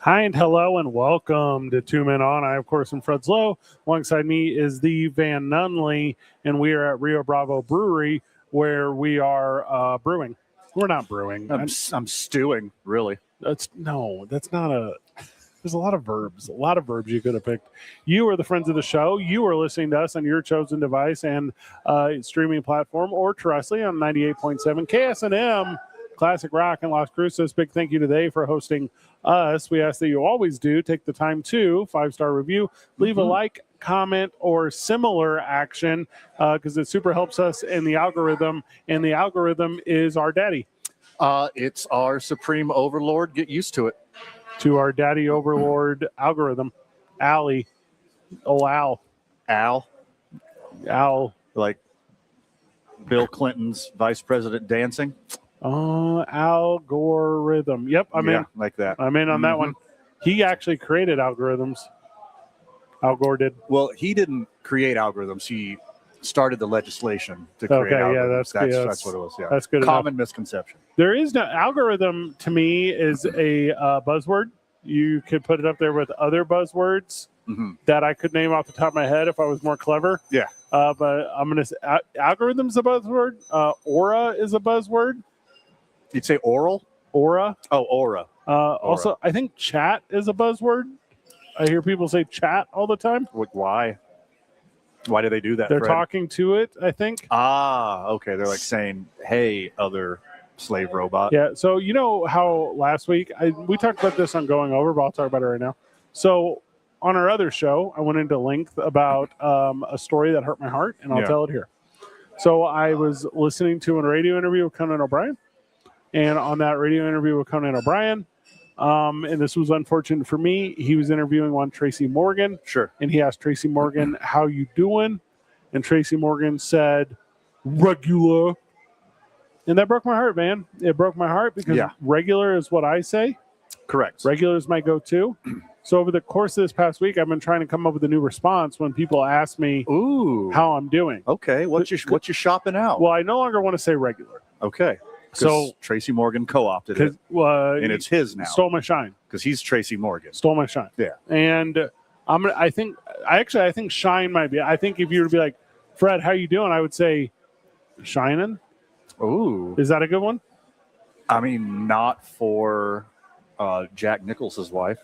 Hi and hello and welcome to Two Men On. I, of course, am Fred Lowe. Alongside me is the Van Nunley, and we are at Rio Bravo Brewery where we are brewing. We're not brewing. I'm stewing, really. That's not a. There's a lot of verbs you could have picked. You are the friends of the show. You are listening to us on your chosen device and streaming platform or terrestrially on 98.7 KSNM. Classic Rock in Las Cruces. Big thank you today for hosting us. We ask that you always do take the time to 5-star review, leave a like, comment, or similar action because it super helps us in the algorithm, and the algorithm is our daddy. It's our supreme overlord. Get used to it. To our daddy overlord algorithm, Allie. Oh, Al. Like Bill Clinton's vice president dancing. Algorithm. Yep, I'm in. Like that. I'm in on that one. He actually created algorithms. Al Gore did. Well, he didn't create algorithms. He started the legislation to create algorithms. That's what it was. Yeah, that's good. Common misconception. There is no algorithm. To me, is a buzzword. You could put it up there with other buzzwords that I could name off the top of my head if I was more clever. Yeah. But I'm gonna say algorithm's a buzzword. Aura is a buzzword. You'd say oral? Aura. Oh, aura. Also, I think chat is a buzzword. I hear people say chat all the time. Why? Why do they do that? They're Fred? talking to it, I think. Okay. They're like saying, hey, other slave robot. Yeah. So you know how last week we talked about this on Going Over, but I'll talk about it right now. So on our other show, I went into length about a story that hurt my heart, and I'll tell it here. So I was listening to a radio interview with Conan O'Brien. And on that radio interview with Conan O'Brien, and this was unfortunate for me, he was interviewing one Tracy Morgan. Sure. And he asked Tracy Morgan, how you doing? And Tracy Morgan said, regular. And that broke my heart, man. It broke my heart because regular is what I say. Correct. Regular is my go-to. So over the course of this past week, I've been trying to come up with a new response when people ask me how I'm doing. Okay. What you shopping out? Well, I no longer want to say regular. Okay. So Tracy Morgan co-opted it, and it's his now. Stole my shine because he's Tracy Morgan. Stole my shine. Yeah, and I think shine might be. I think if you were to be like, Fred, how you doing? I would say, shining. Ooh, is that a good one? I mean, not for Jack Nichols's wife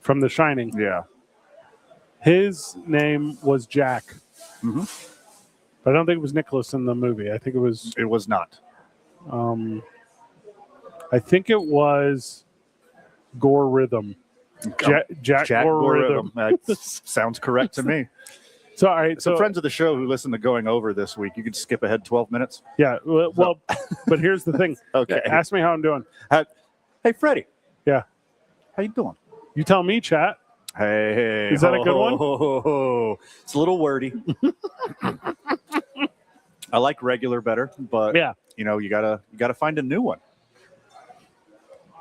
from The Shining. Yeah, his name was Jack. But I don't think it was Nicholas in the movie. I think it was. It was not. I think it was Gore Rhythm. Jack Gore Rhythm. That sounds correct to me. So, all right. So, friends of the show who listen to Going Over this week, you could skip ahead 12 minutes. Yeah. Well, but here's the thing. Okay. Ask me how I'm doing. Hey, Freddie. Yeah. How you doing? You tell me, chat. Hey. Is that a good one? It's a little wordy. I like regular better, but you know, you gotta find a new one.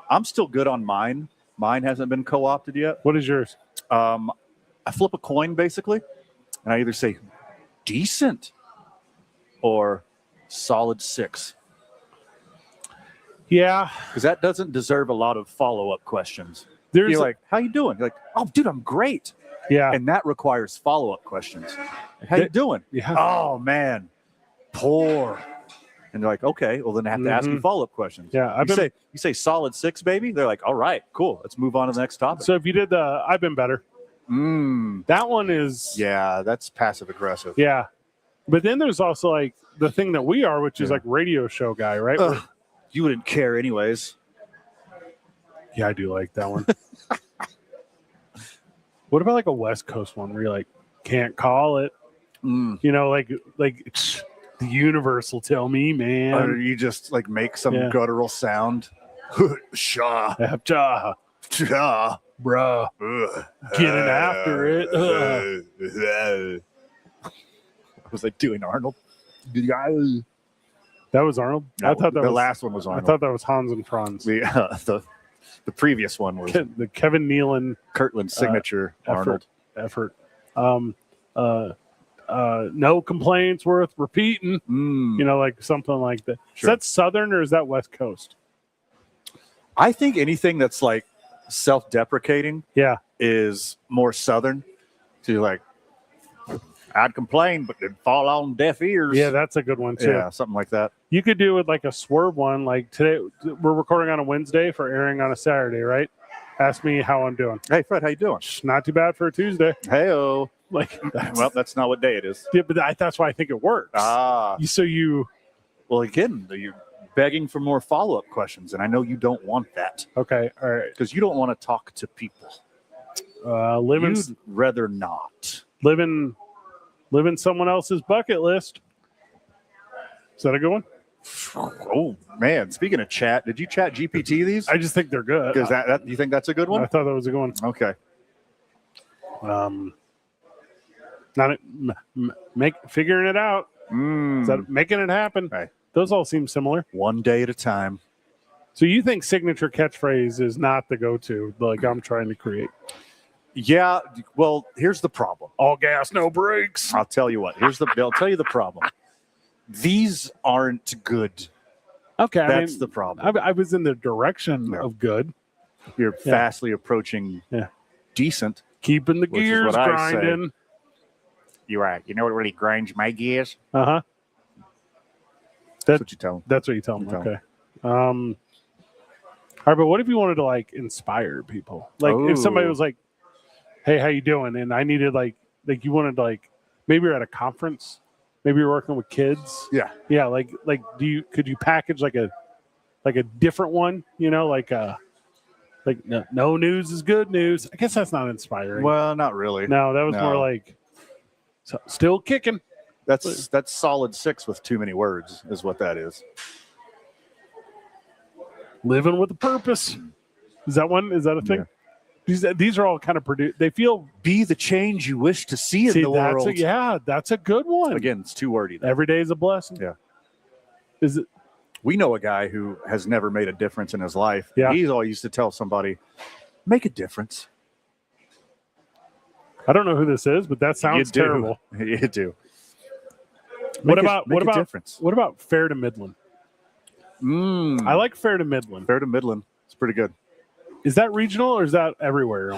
I'm still good on mine. Mine hasn't been co-opted yet. What is yours? I flip a coin basically, and I either say decent or solid 6. Yeah, because that doesn't deserve a lot of follow-up questions. You're like, how you doing? You're like, oh, dude, I'm great. Yeah, and that requires follow-up questions. How you doing? Yeah. Oh man. Poor. And they're like, okay, well then I have to ask you follow-up questions. Yeah, you say solid 6, baby. They're like, all right, cool. Let's move on to the next topic. So if you did the I've been better. That one is that's passive aggressive. Yeah. But then there's also like the thing that we are, which is like radio show guy, right? You wouldn't care anyways. Yeah, I do like that one. What about like a West Coast one where you're like, can't call it? You know, like the universe will tell me, man. Or you just like make some guttural sound. Shaw. Shaw. Bruh. Getting after it. Was I doing Arnold? That was Arnold? No, I thought that the last one was Arnold. I thought that was Hans and Franz. The previous one was the Kevin Nealon Kirtland signature Arnold. Effort. No complaints worth repeating. You know, like something like that. Sure. Is that Southern or is that West Coast? I think anything that's like self-deprecating is more Southern. So you're like, I'd complain, but it'd fall on deaf ears. Yeah, that's a good one too. Yeah, something like that. You could do it like a swerve one. Like today, we're recording on a Wednesday for airing on a Saturday, right? Ask me how I'm doing. Hey, Fred, how you doing? Not too bad for a Tuesday. Hey-o. Like, well, that's not what day it is. Yeah, but that's why I think it works. Well, again, you're begging for more follow-up questions, and I know you don't want that. Okay, all right. Because you don't want to talk to people. You'd rather not. Living someone else's bucket list. Is that a good one? Oh man! Speaking of chat, did you chat GPT these? I just think they're good. Because that you think that's a good one? I thought that was a good one. Okay. Figuring it out. Is that making it happen? Right. Those all seem similar. One day at a time. So you think signature catchphrase is not the go-to like I'm trying to create? Yeah. Well, here's the problem. All gas, no brakes. I'll tell you what. I'll tell you the problem. These aren't good. Okay. That's the problem. I was in the direction of good. You're fastly approaching decent. Keeping the gears grinding. You're right. You know what really grinds my gears? Uh-huh. That's what you tell them. That's what you tell them. Okay. All right, but what if you wanted to like inspire people? Like if somebody was like, "Hey, how you doing?" and I needed like you wanted to like maybe you're at a conference, maybe you're working with kids. Yeah. Yeah, like could you package like a different one, like no news is good news. I guess that's not inspiring. Well, not really. No, that was more like still kicking. That's solid 6 with too many words is what that is. Living with a purpose. Is that a thing? Yeah. These are all kind of produced. They feel be the change you wish to see in the world. That's a good one. Again, it's too wordy. Every day is a blessing. Yeah. Is it? We know a guy who has never made a difference in his life. Yeah. He's always used to tell somebody, make a difference. I don't know who this is, but that sounds terrible. You do. What about fair to Midland? I like fair to Midland. Fair to Midland. It's pretty good. Is that regional or is that everywhere?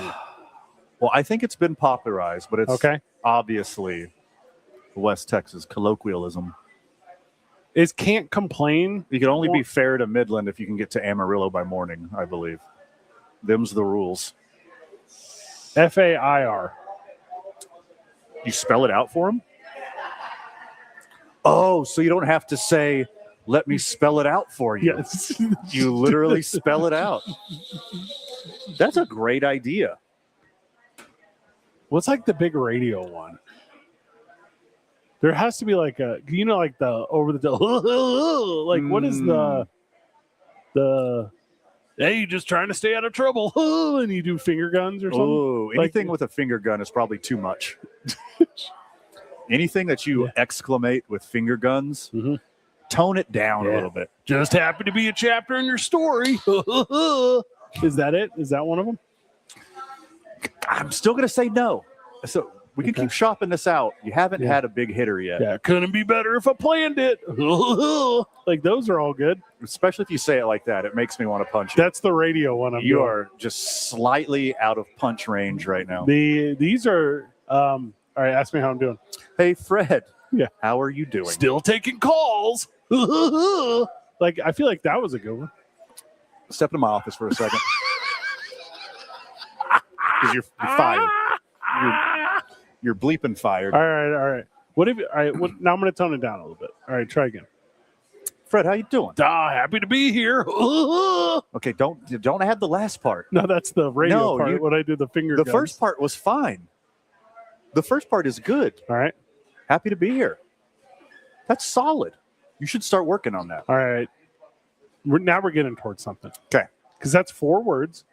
Well, I think it's been popularized, but it's obviously West Texas colloquialism. Is can't complain. You can only be fair to Midland if you can get to Amarillo by morning, I believe. Them's the rules. FAIR. You spell it out for him? Oh, so you don't have to say, let me spell it out for you. Yes. You literally spell it out. That's a great idea. What's like the big radio one? There has to be like like the over the like what is the hey, just trying to stay out of trouble and you do finger guns or something? Oh, anything with a finger gun is probably too much. Anything that you exclamate with finger guns, tone it down a little bit. Just happy to be a chapter in your story. Is that it? Is that one of them? I'm still going to say no. So we can keep shopping this out. You haven't had a big hitter yet. Yeah, couldn't be better if I planned it. Like those are all good. Especially if you say it like that. It makes me want to punch you. That's the radio one. You are just slightly out of punch range right now. These are all right, ask me how I'm doing. Hey, Fred. Yeah. How are you doing? Still taking calls. Like, I feel like that was a good one. Step into my office for a second. Because you're fired. You're bleeping fired. All right. Now I'm going to tone it down a little bit. All right, try again. Fred, how you doing? Happy to be here. Okay, don't add the last part. No, that's the radio part. When I did the finger guns. First part was fine. The first part is good. All right. Happy to be here. That's solid. You should start working on that. All right. Now we're getting towards something. Okay. Because that's 4 words.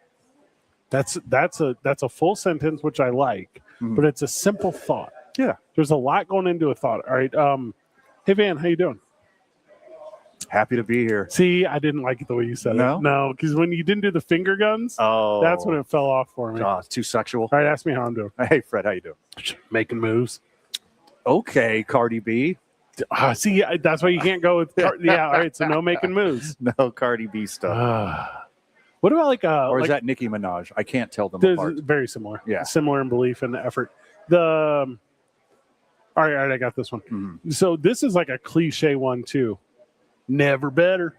That's a full sentence, which I like, but it's a simple thought. Yeah. There's a lot going into a thought. All right. Hey, Van, how you doing? Happy to be here. See, I didn't like it the way you said it. No, because when you didn't do the finger guns, that's when it fell off for me. It's too sexual. All right, ask me how I'm doing. Hey, Fred, how you doing? Making moves. Okay, Cardi B. See, that's why you can't go with all right, so no making moves. No Cardi B stuff. What about or is that Nicki Minaj? I can't tell them apart. Very similar. Yeah. Similar in belief and effort. All right, I got this one. Mm-hmm. So this is like a cliche one too. Never better.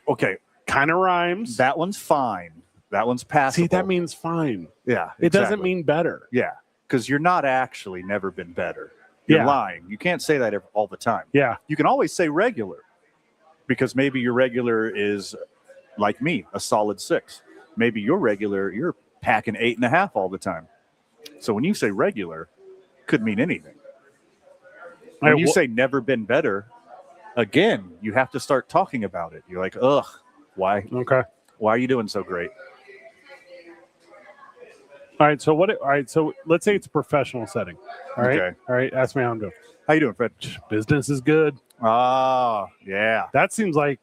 Okay. Kind of rhymes. That one's fine. That one's passable. See, that means fine. Yeah. It doesn't mean better. Yeah. Because you're not actually never been better. You're lying. You can't say that all the time. Yeah. You can always say regular. Because maybe your regular is like me, a solid 6. Maybe your regular, you're packing 8.5 all the time. So when you say regular, could mean anything. When you say never been better, again, you have to start talking about it. You're like, ugh, why? Okay. Why are you doing so great? All right. So let's say it's a professional setting. All right. Okay. All right. Ask me how I'm doing. How you doing, Fred? Business is good. Ah, yeah. That seems like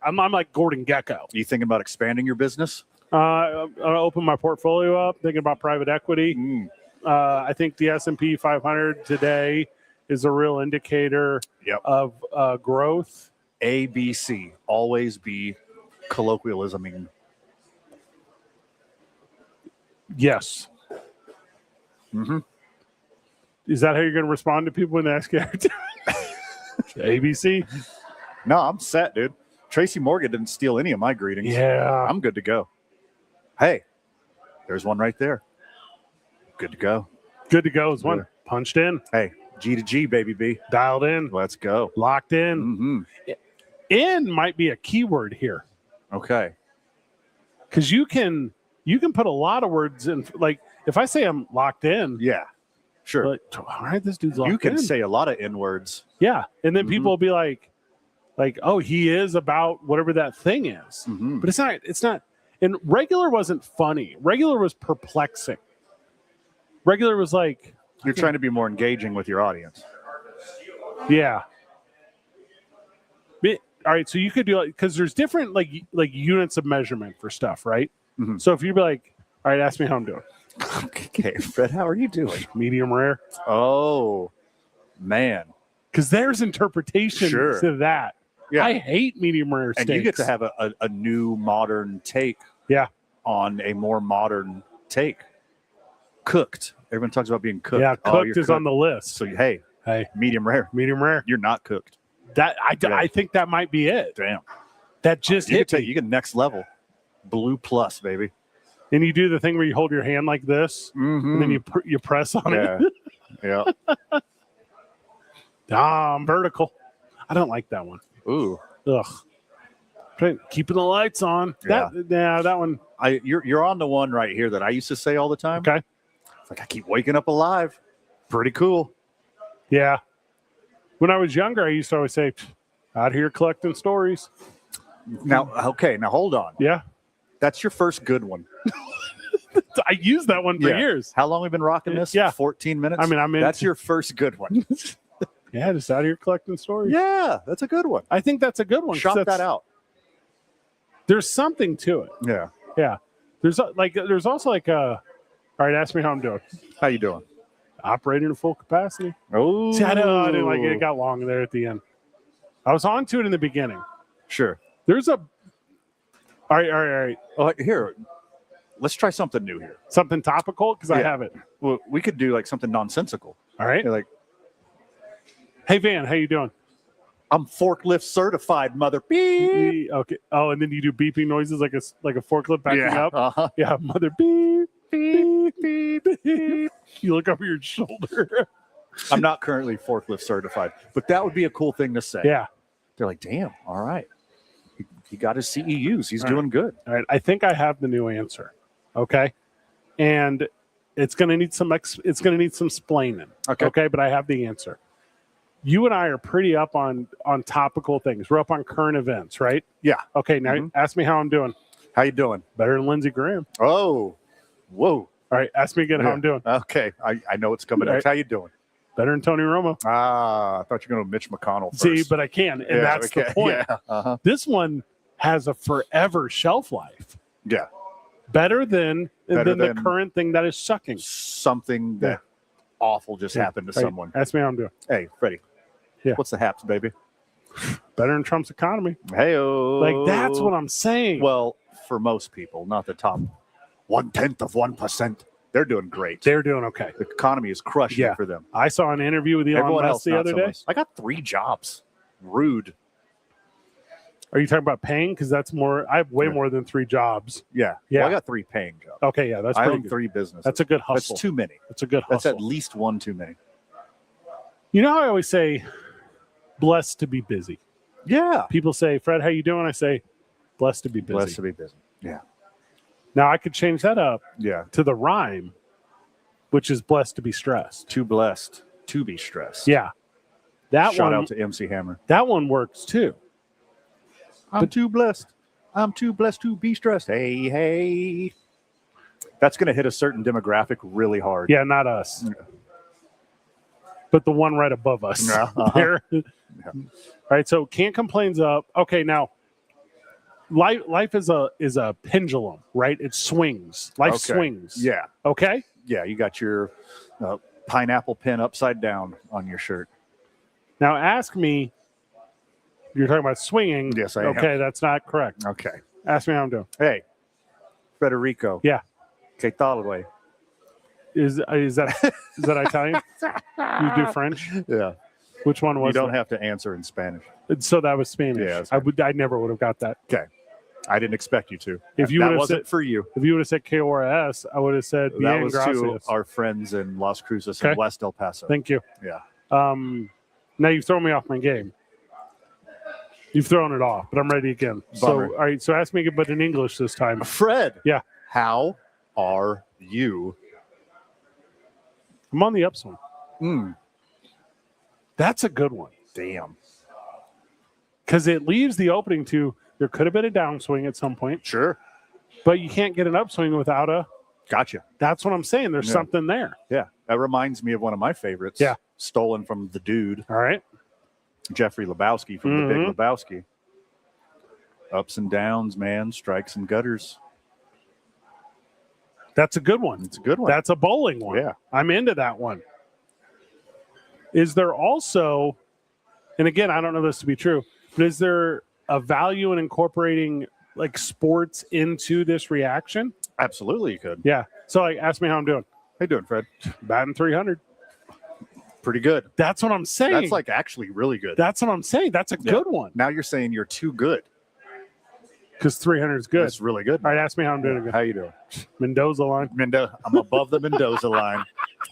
I'm like Gordon Gekko. You thinking about expanding your business? I open my portfolio up, thinking about private equity. I think the S&P 500 today is a real indicator of growth. ABC, always be colloquialisming. Yes. Mm-hmm. Is that how you're going to respond to people when they ask you? ABC? No, I'm set, dude. Tracy Morgan didn't steal any of my greetings. Yeah. I'm good to go. Hey, there's one right there. Good to go. Good to go is one. Punched in. Hey, G to G, baby B. Dialed in. Let's go. Locked in. Mm-hmm. In might be a keyword here. Okay. Because you can put a lot of words in. Like if I say I'm locked in. Yeah. Sure. Like, all right, this dude's locked in. You can say a lot of N words. Yeah. And then people will be like, oh, he is about whatever that thing is. Mm-hmm. But it's not. And regular wasn't funny. Regular was perplexing. Regular was like. You're trying to be more engaging with your audience. Yeah. All right. So you could do because there's different like units of measurement for stuff, right? Mm-hmm. So if you'd be like, all right, ask me how I'm doing. Okay, Fred, how are you doing? Medium rare. Oh, man. Because there's interpretation to that. Yeah. I hate medium rare steaks. And you get to have a new modern take on a more modern take. Cooked. Everyone talks about being cooked. Yeah, cooked is on the list. So, hey, medium rare. Medium rare. You're not cooked. I think that might be it. Damn. That just hit me. You get next level. Blue plus, baby. And you do the thing where you hold your hand like this, and then you press on it. Yeah. I'm vertical. I don't like that one. Ooh. Ugh. Keeping the lights on. Yeah. That one. You're on the one right here that I used to say all the time. Okay. It's like I keep waking up alive. Pretty cool. Yeah. When I was younger, I used to always say, out here collecting stories. Now hold on. Yeah. That's your first good one. I used that one for years. How long have we been rocking this? Yeah. 14 minutes? I mean, that's your first good one. Yeah, just out here collecting stories. Yeah, that's a good one. I think that's a good one. Shop that out. There's something to it. Yeah. Yeah. There's also like all right, ask me how I'm doing. How you doing? Operating at full capacity. Oh. See, I didn't like it. It got long there at the end. I was on to it in the beginning. Sure. There's a. All right. Here, let's try something new here. Something topical because I have it. Well, we could do like something nonsensical. All right. You're like, hey Van, how you doing? I'm forklift certified, mother. Beep. Okay. Oh, and then you do beeping noises like a forklift backing up. Uh-huh. Yeah, mother beep, beep, beep, beep. You look over your shoulder. I'm not currently forklift certified, but that would be a cool thing to say. Yeah. They're like, damn, all right. He got his CEUs. He's doing good. All right. I think I have the new answer. Okay. And it's going to need some splaining. Okay. But I have the answer. You and I are pretty up on topical things. We're up on current events, right? Yeah. Okay. Now ask me how I'm doing. How you doing? Better than Lindsey Graham. Oh, whoa. All right. Ask me again how I'm doing. Okay. I know it's coming next. How you doing? Better than Tony Romo. I thought you were going to Mitch McConnell first. See, but I can. And that's the point. Yeah. Uh-huh. This one has a forever shelf life. Yeah. Better than the current thing that is sucking. Something that awful just happened to someone. Ask me how I'm doing. Hey, Freddie. Yeah. What's the haps, baby? Better than Trump's economy. Hey-o. Like, that's what I'm saying. Well, for most people, not the top 0.1%. They're doing great. They're doing okay. The economy is crushing Yeah. for them. I saw an interview with Elon Everyone Musk else the not other so day. much. I got 3 jobs. Rude. Are you talking about paying? Because that's more. I have way more than 3 jobs. Yeah. Yeah. Well, I got 3 paying jobs. Okay, yeah, that's I pretty own good. 3 businesses. That's a good hustle. That's too many. That's a good That's hustle. at least 1 too many. You know how I always say, blessed to be busy. Yeah. People say, Fred, how you doing? I say, blessed to be busy. Blessed to be busy. Yeah. Now I could change that up Yeah. to the rhyme, which is blessed to be stressed. Too blessed to be stressed. Yeah. That Shout one out to MC Hammer. that one works too. I'm too blessed. I'm too blessed to be stressed. Hey, hey. That's going to hit a certain demographic really hard. Yeah, not us. Yeah. But the one right above us. Yeah, uh-huh. There. Yeah. All right, so can't complain's up. Okay, now life is a pendulum, right? It swings. Life Okay. swings. Yeah. Okay? Yeah. You got your pineapple pin upside down on your shirt. Now ask me, you're talking about swinging. Yes, I am. Okay, that's not correct. Okay. Ask me how I'm doing. Hey, Federico. Yeah. Que tal, güey? Is that Italian? You do French? Yeah. Which one You was don't it? have to answer in Spanish. So that was Spanish. Yeah, that's I never would have got that. Okay. I didn't expect you to. If you that would've wasn't said- for you. If you would have said KORS, I would have said That bien was gracias. to our friends in Las Cruces Okay. and West El Paso. Thank you. Yeah. Now you've thrown me off my game. You've thrown it off, but I'm ready again. Bummer. So, all right. So ask me, but in English this time. Fred. Yeah. How are you? I'm on the upswing. Mm, That's a good one damn. because it leaves the opening to there could have been a downswing at some point, Sure. but you can't get an upswing without a. Gotcha. That's what I'm saying. There's Yeah. something there. Yeah. That reminds me of one of my favorites. Yeah. Stolen from the dude, All right. Jeffrey Lebowski from The Mhm. Big Lebowski. Ups and downs, man. Strikes and gutters. That's a good one. It's a good one. That's a bowling one. Yeah. I'm into that one. Is there also, and again, I don't know this to be true, but is there a value in incorporating like sports into this reaction? Absolutely, you could. Yeah. So like, ask me how I'm doing. How you doing, Fred? Batting 300. Pretty good. That's what I'm saying. That's like actually really good. That's what I'm saying. That's a Yeah. good one Now you're saying you're too good. because 300 is good. That's really good. All right. Ask me how I'm doing again. How you doing? Mendoza line. I'm above the Mendoza line.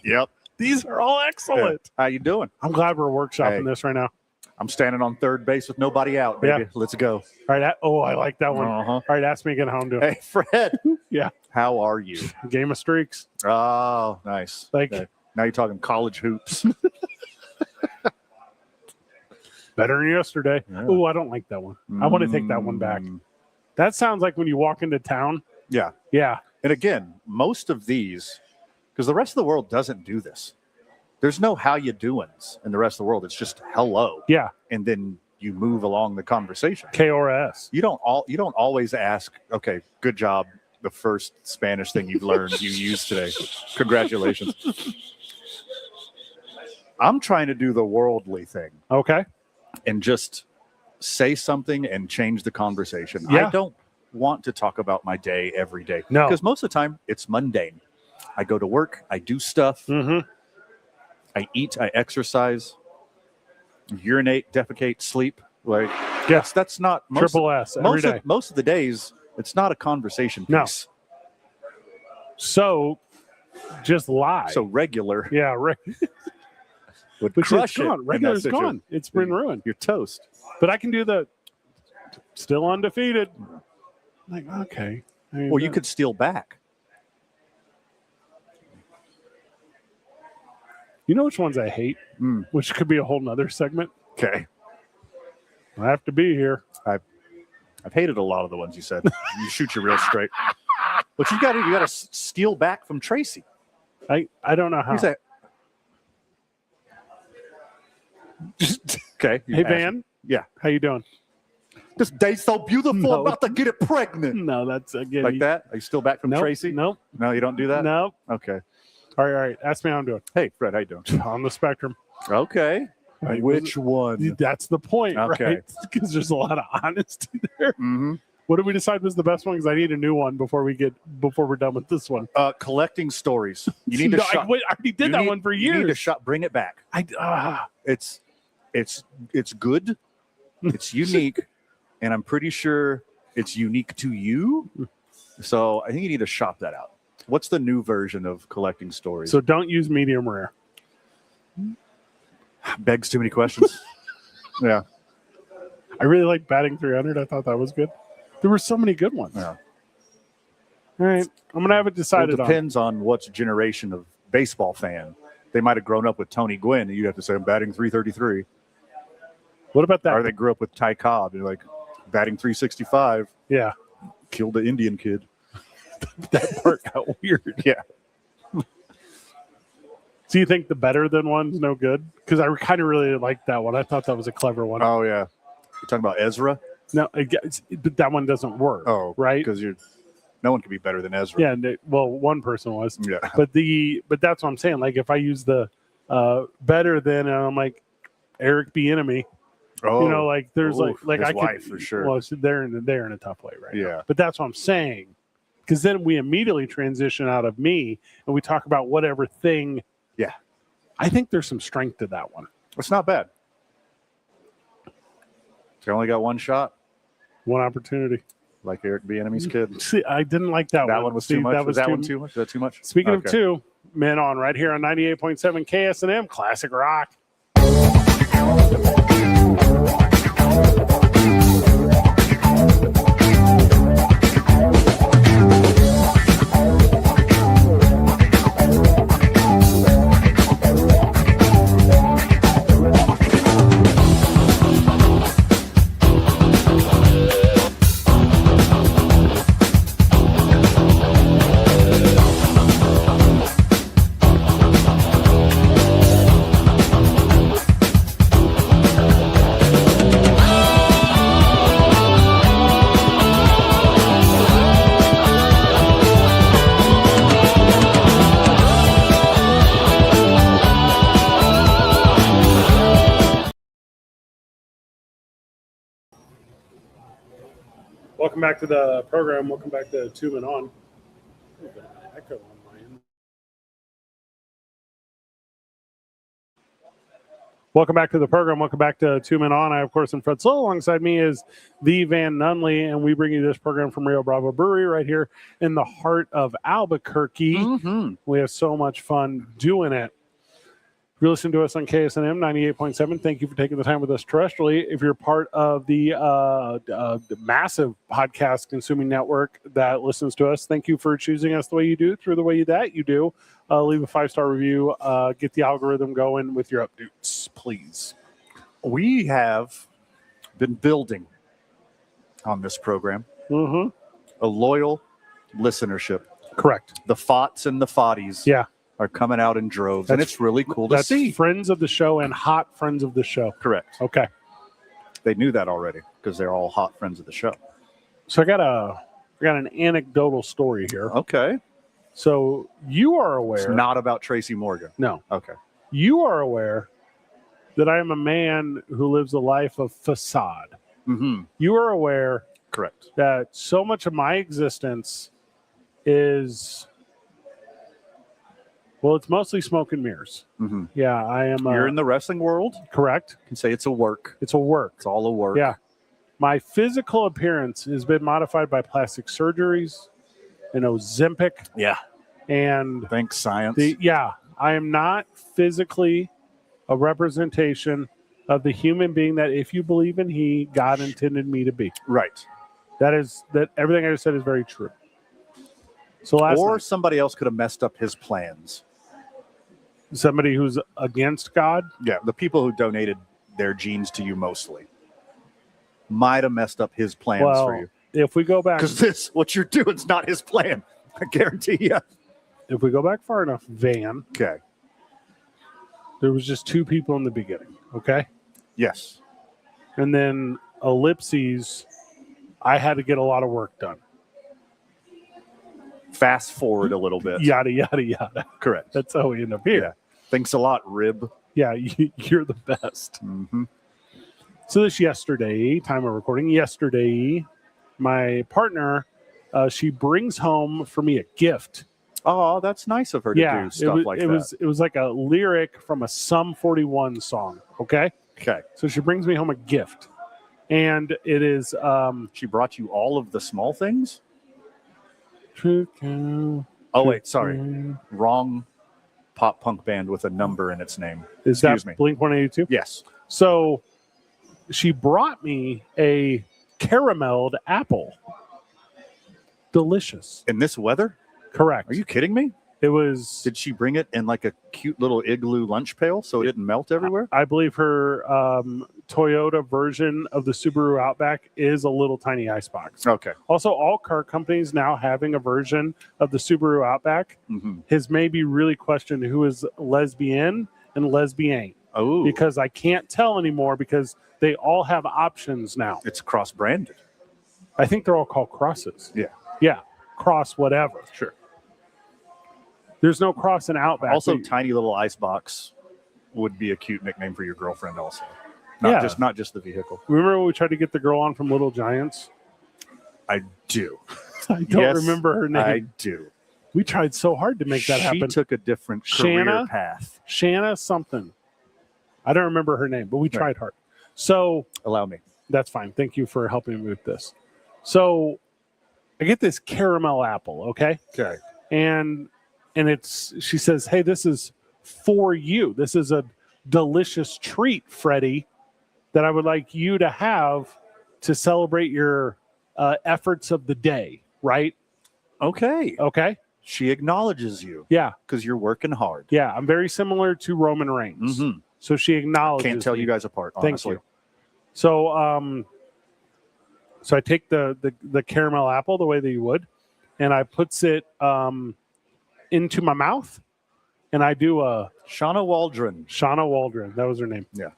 Yep. These are all excellent. How you doing? I'm glad we're workshopping Hey. this right now. I'm standing on third base with nobody out, baby. Yeah. Let's go. All right. I like that one. Uh-huh. All right. Ask me again how I'm doing. Hey, Fred. Yeah. How are you? Game of streaks. Oh, nice. Like- Okay. Now you're talking college hoops. Better than yesterday. Yeah. Oh, I don't like that one. I want to take that one back. Mm, That sounds like when you walk into town. Yeah. Yeah. And again, most of these, because the rest of the world doesn't do this. There's no how you doings in the rest of the world. It's just hello. Yeah. And then you move along the conversation. KORS. You don't always ask, okay, good job. The first Spanish thing you've learned you used today. Congratulations. I'm trying to do the worldly thing Okay. and just say something and change the conversation. Yeah. I don't want to talk about my day every day. No. Because most of the time it's mundane. I go to work, I do stuff, Mm-hmm. I eat, I exercise, urinate, defecate, sleep. Like Yes. that's not most Triple S every day. most of the days it's not a conversation No. piece. So just lie. So regular yeah. Right. would Which crush is gone. it. in Regular's that situation. gone. It's been ruined. You're toast. But I can do the still undefeated. Like, okay. I mean, Or you could steal back. You know which ones I hate? Mm. Which could be a whole nother segment. Okay. I have to be here. I've hated a lot of the ones you said. You shoot you real straight. But you got to steal back from Tracy. I don't know how. You say, okay. you Hey ask Van, me. Yeah. how you doing? This day's so beautiful. No. I'm about to get it pregnant. No, that's again Like that? Are you still back from Nope, Tracy? Nope. No, you don't do that? Nope. Okay. All right. Ask me how I'm doing. Hey, Fred, how you doing? On the spectrum. Okay. Right? Which one? That's the point, Okay. right? Because there's a lot of honesty there. Mm-hmm. What did we decide was the best one? Because I need a new one before we're done with this one. Collecting stories. You need to No, shop. I already did that one for You need to years. shop. Bring it back. It's good. It's unique, and I'm pretty sure it's unique to you. So I think you need to shop that out. What's the new version of collecting stories? So don't use medium rare. Begs too many questions. Yeah. I really like batting 300. I thought that was good. There were so many good ones. Yeah. All right. I'm going to have it decided It depends on what generation of baseball fan. They might have grown up with Tony Gwynn, and you'd have to say, I'm batting 333. What about that? Or they grew up with Ty Cobb, and you're like, batting 365. Yeah. Killed the Indian kid. That part got weird. Yeah. So you think the better than one's no good? Because I kind of really liked that one. I thought that was a clever one. Oh, yeah. You're talking about Ezra? No, but that one doesn't work. Oh, right? Because no one can be better than Ezra. Yeah, and one person was. Yeah. But that's what I'm saying. Like if I use the better than, and I'm like Eric B. Enemy. Oh, you know, like there's his I could wife for sure. Well, they're in a tough way right now. Yeah. But that's what I'm saying. Because then we immediately transition out of me and we talk about whatever thing. Yeah. I think there's some strength to that one. It's not bad. You only got one shot, One opportunity. like Eric B. Enemy's kid. See, I didn't like that one. That one was too much. Was that one too much? Is that too much? Speaking of Okay. two, men on right here on 98.7 KSNM, Classic Rock. Welcome back to the program. Welcome back to Two Men On. Echo on my end. Welcome back to the program. Welcome back to Two Men On. I, of course, am Fred Slow. Alongside me is the Van Nunley, and we bring you this program from Rio Bravo Brewery right here in the heart of Albuquerque. Mm-hmm. We have so much fun doing it. If you're listening to us on KSNM 98.7, thank you for taking the time with us terrestrially. If you're part of the massive podcast consuming network that listens to us, thank you for choosing us the way you do, through the way that you do. Leave a 5-star review. Get the algorithm going with your updates, please. We have been building on this program a loyal listenership. Correct. The Fots and the Fotties Yeah. are coming out in droves, and it's really cool to That's see. friends of the show and hot friends of the show. Correct. Okay. They knew that already because they're all hot friends of the show. So I got an anecdotal story here. Okay. So you are aware. It's not about Tracy Morgan. No. Okay. You are aware that I am a man who lives a life of facade. Mm-hmm. You are aware Correct. that so much of my existence is, well, it's mostly smoke and mirrors. Mm-hmm. Yeah, I am. You're in the wrestling world. Correct. You can say it's a work. It's a work. It's all a work. Yeah. My physical appearance has been modified by plastic surgeries and Ozempic. Yeah. And Thanks, science. I am not physically a representation of the human being that, if you believe in He, God intended me to be. Right. That everything I just said is very true. So Or somebody else could have messed up his plans. somebody who's against God. Yeah, the people who donated their genes to you mostly might have messed up his plans for you. If we go back, Because what you're doing is not his plan. I guarantee you. if we go back far enough, Van, Okay. there was just two people in the beginning. Okay. Yes. And then ellipses, I had to get a lot of work done. Fast forward a little bit. Yada, yada, yada. Correct. That's how we end up here. Yeah. Thanks a lot, Rib. Yeah, you're the best. Mm-hmm. So this yesterday, time of recording, yesterday, my partner, she brings home for me a gift. Oh, that's nice of her to do stuff like that. It was like a lyric from a Sum 41 song. Okay. Okay. So she brings me home a gift, and it is. She brought you all of the small things? Oh wait, sorry. Wrong pop punk band with a number in its name. Is Excuse that me. Blink 182? Yes. So she brought me a carameled apple. Delicious. In this weather? Correct. Are you kidding me? It was. Did she bring it in like a cute little igloo lunch pail so it didn't melt everywhere? I believe her Toyota version of the Subaru Outback is a little tiny icebox. Okay. Also, all car companies now having a version of the Subaru Outback has maybe really questioned who is lesbian and lesbian. Oh. Because I can't tell anymore because they all have options now. It's cross-branded. I think they're all called crosses. Yeah. Yeah. Cross whatever. Sure. There's no cross in Outback. Also, tiny little icebox would be a cute nickname for your girlfriend also. Not just the vehicle. Remember when we tried to get the girl on from Little Giants? I do. I don't remember her name. I do. We tried so hard to make that happen. She took a different career path. Shanna something. I don't remember her name, but we tried hard. So allow me. That's fine. Thank you for helping me with this. So I get this caramel apple, okay? Okay. And she says, hey, this is for you. This is a delicious treat, Freddie, that I would like you to have to celebrate your efforts of the day, right? Okay. Okay. She acknowledges you. Yeah. Because you're working hard. Yeah. I'm very similar to Roman Reigns. Mm-hmm. So she acknowledges Can't tell me. you guys apart, honestly. Thank you. So, so I take the caramel apple the way that you would, and I puts it into my mouth, and I do a Shauna Waldron. Shauna Waldron, that was her name. Yeah.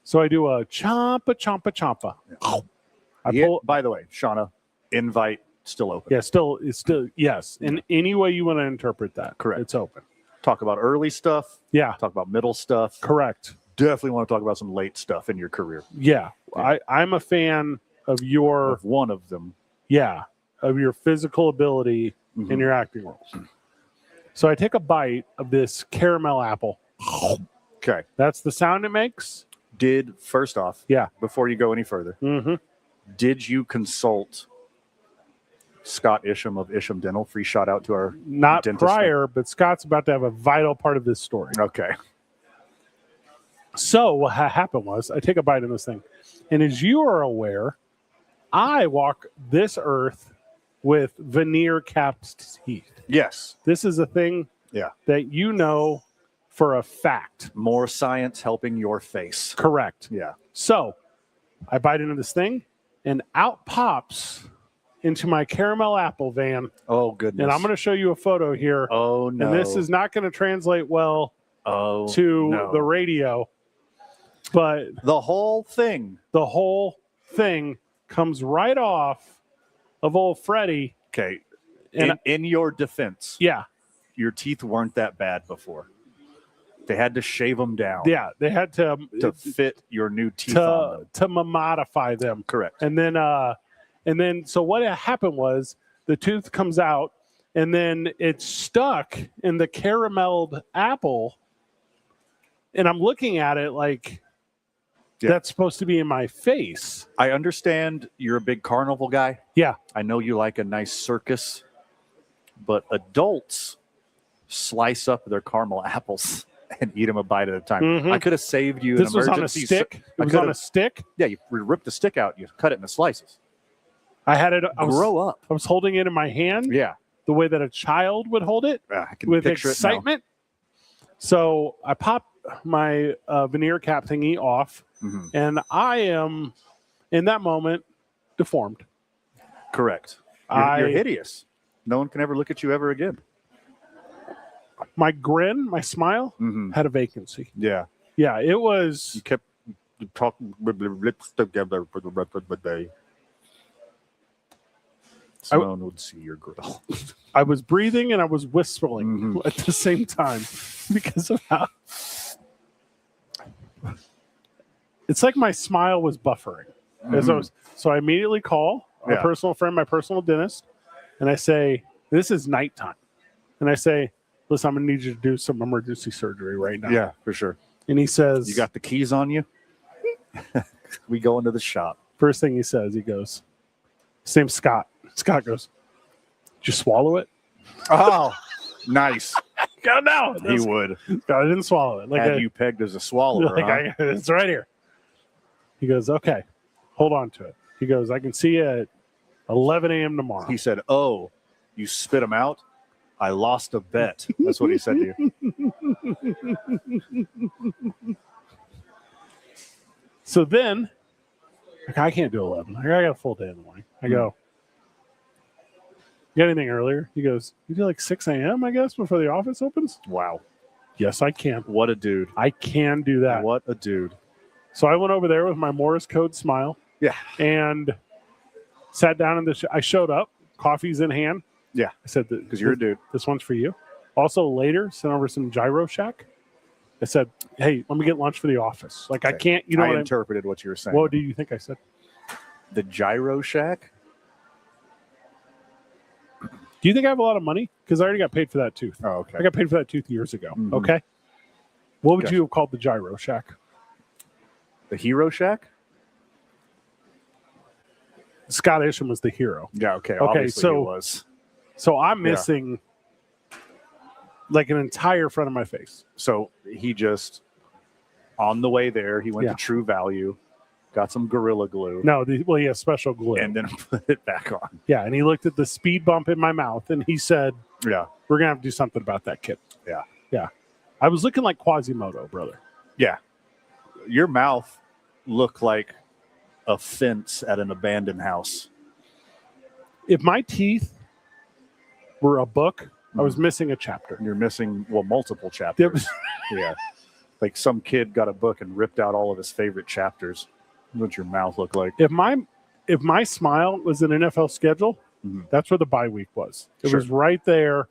So I do a chompa chompa chompa. Yeah. I pull. By the way, Shauna, invite still open. Yeah, it's still yes. In any way you want to interpret that, correct. It's open. Talk about early stuff. Yeah. Talk about middle stuff. Correct. Definitely want to talk about some late stuff in your career. Yeah. I'm a fan of one of them. Yeah, of your physical ability in your acting roles. So I take a bite of this caramel apple. Okay. That's the sound it makes. First off, before you go any further, did you consult Scott Isham of Isham Dental? Free shout out to our not dentist prior, but Scott's about to have a vital part of this story. Okay. So what happened was I take a bite of this thing, and as you are aware, I walk this earth with veneer capped teeth. Yes. This is a thing that you know for a fact. More science helping your face. Correct. Yeah. So I bite into this thing, and out pops into my caramel apple van. Oh, goodness. And I'm going to show you a photo here. Oh, no. And this is not going to translate well to the radio. But the whole thing comes right off of old Freddie. Okay. In your defense. Yeah. Your teeth weren't that bad before. They had to shave them down. Yeah. They had to fit your new teeth on them. To modify them. Correct. And then so what happened was the tooth comes out and then it's stuck in the carameled apple. And I'm looking at it like that's supposed to be in my face. I understand you're a big carnival guy. Yeah. I know you like a nice circus, but adults slice up their caramel apples and eat them a bite at a time. I could have saved you this an was emergency. On a stick. It was on a stick? Yeah, you rip the stick out, you cut it into slices. I had it. Grow up. I was holding it in my hand. Yeah. The way that a child would hold it. I can with picture excitement. So I pop my veneer cap thingy off, and I am, in that moment, deformed. Correct. You're hideous. No one can ever look at you ever again. My grin, my smile, had a vacancy. Yeah. Yeah, it was. You kept talking with your lips together for the rest of the day. So no one would see your grill. I was breathing and I was whistling at the same time because of how. it's like my smile was buffering. So I immediately call our personal friend, my personal dentist, and I say, this is nighttime. And I say, listen, I'm going to need you to do some emergency surgery right now. Yeah, for sure. And he says, you got the keys on you? We go into the shop. First thing he says, he goes, his name's Scott. Scott goes, did you swallow it? Oh, nice. Go no. He would. I didn't swallow it. Had you pegged as a swallower, huh? It's right here. He goes, okay, hold on to it. He goes, I can see you at 11 a.m. tomorrow. He said, oh, you spit him out? I lost a bet. That's what he said to you. So then, I can't do 11. I got a full day in the morning. I go, you got anything earlier? He goes, you do like 6 a.m., I guess, before the office opens? Wow. Yes, I can. What a dude. I can do that. What a dude. So I went over there with my Morse code smile. Yeah. And sat down in I showed up, coffee's in hand. Yeah. I said, because you're a dude. This one's for you. Also later, sent over some Gyro Shack. I said, hey, let me get lunch for the office. Like, okay. I can't, you know, I interpreted what you were saying. What do you think I said? The Gyro Shack? Do you think I have a lot of money? Because I already got paid for that tooth. Oh, okay. I got paid for that tooth years ago. Mm-hmm. Okay. What would you have called the Gyro Shack? The Hero Shack? Scott Isham was the hero. Yeah, okay. Okay, obviously so he was. So I'm missing like an entire front of my face. So he just, on the way there, he went to True Value, got some Gorilla Glue. No, he has special glue. And then put it back on. Yeah, and he looked at the speed bump in my mouth, and he said, yeah, we're going to have to do something about that, kid. Yeah. Yeah. I was looking like Quasimodo, brother. Yeah. Your mouth looked like a fence at an abandoned house. If my teeth were a book, I was missing a chapter. You're missing, multiple chapters. Yeah. Like some kid got a book and ripped out all of his favorite chapters. That's what your mouth looked like. If my smile was an NFL schedule, that's where the bye week was. It was right there.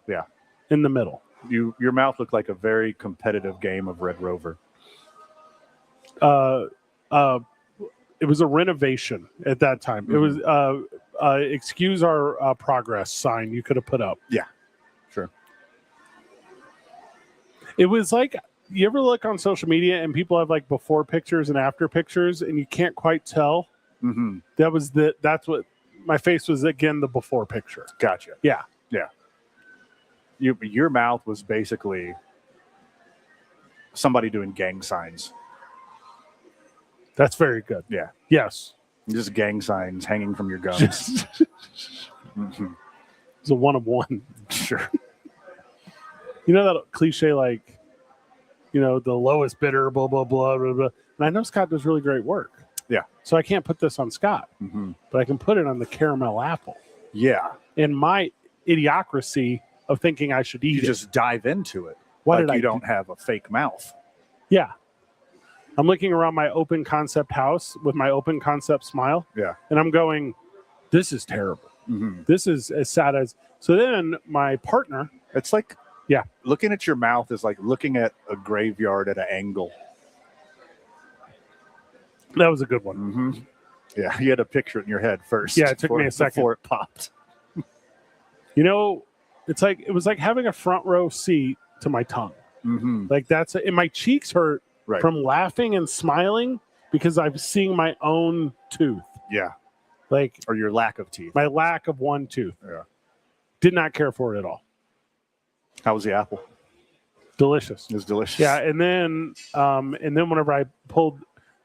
Yeah. In the middle. Your mouth looked like a very competitive game of Red Rover. It was a renovation at that time. It was excuse our progress sign you could have put up. Yeah, sure. It was like, you ever look on social media and people have like before pictures and after pictures and you can't quite tell? Mm-hmm. That's what my face was, again, the before picture. Gotcha. Yeah. Yeah. Your mouth was basically somebody doing gang signs. That's very good. Yeah. Yes. Just gang signs hanging from your gums. It's a one of one. Sure. You know that cliche, like, you know, the lowest bidder, blah, blah, blah, blah, blah. And I know Scott does really great work. Yeah. So I can't put this on Scott, but I can put it on the caramel apple. Yeah. In my idiocracy of thinking I should eat you just dive into it. What like you don't have a fake mouth. Yeah. I'm looking around my open concept house with my open concept smile. Yeah. And I'm going, this is terrible. This is as sad as. So then my partner. It's like, yeah. Looking at your mouth is like looking at a graveyard at an angle. That was a good one. Yeah. You had to picture it in your head first. Yeah. It took me a second. Before it popped. You know, it was like having a front row seat to my tongue. Like and my cheeks hurt. Right. From laughing and smiling because I'm seeing my own tooth. Yeah. Like, or your lack of teeth. My lack of one tooth. Yeah. Did not care for it at all. How was the apple? Delicious. It was delicious. Yeah. And then whenever I pulled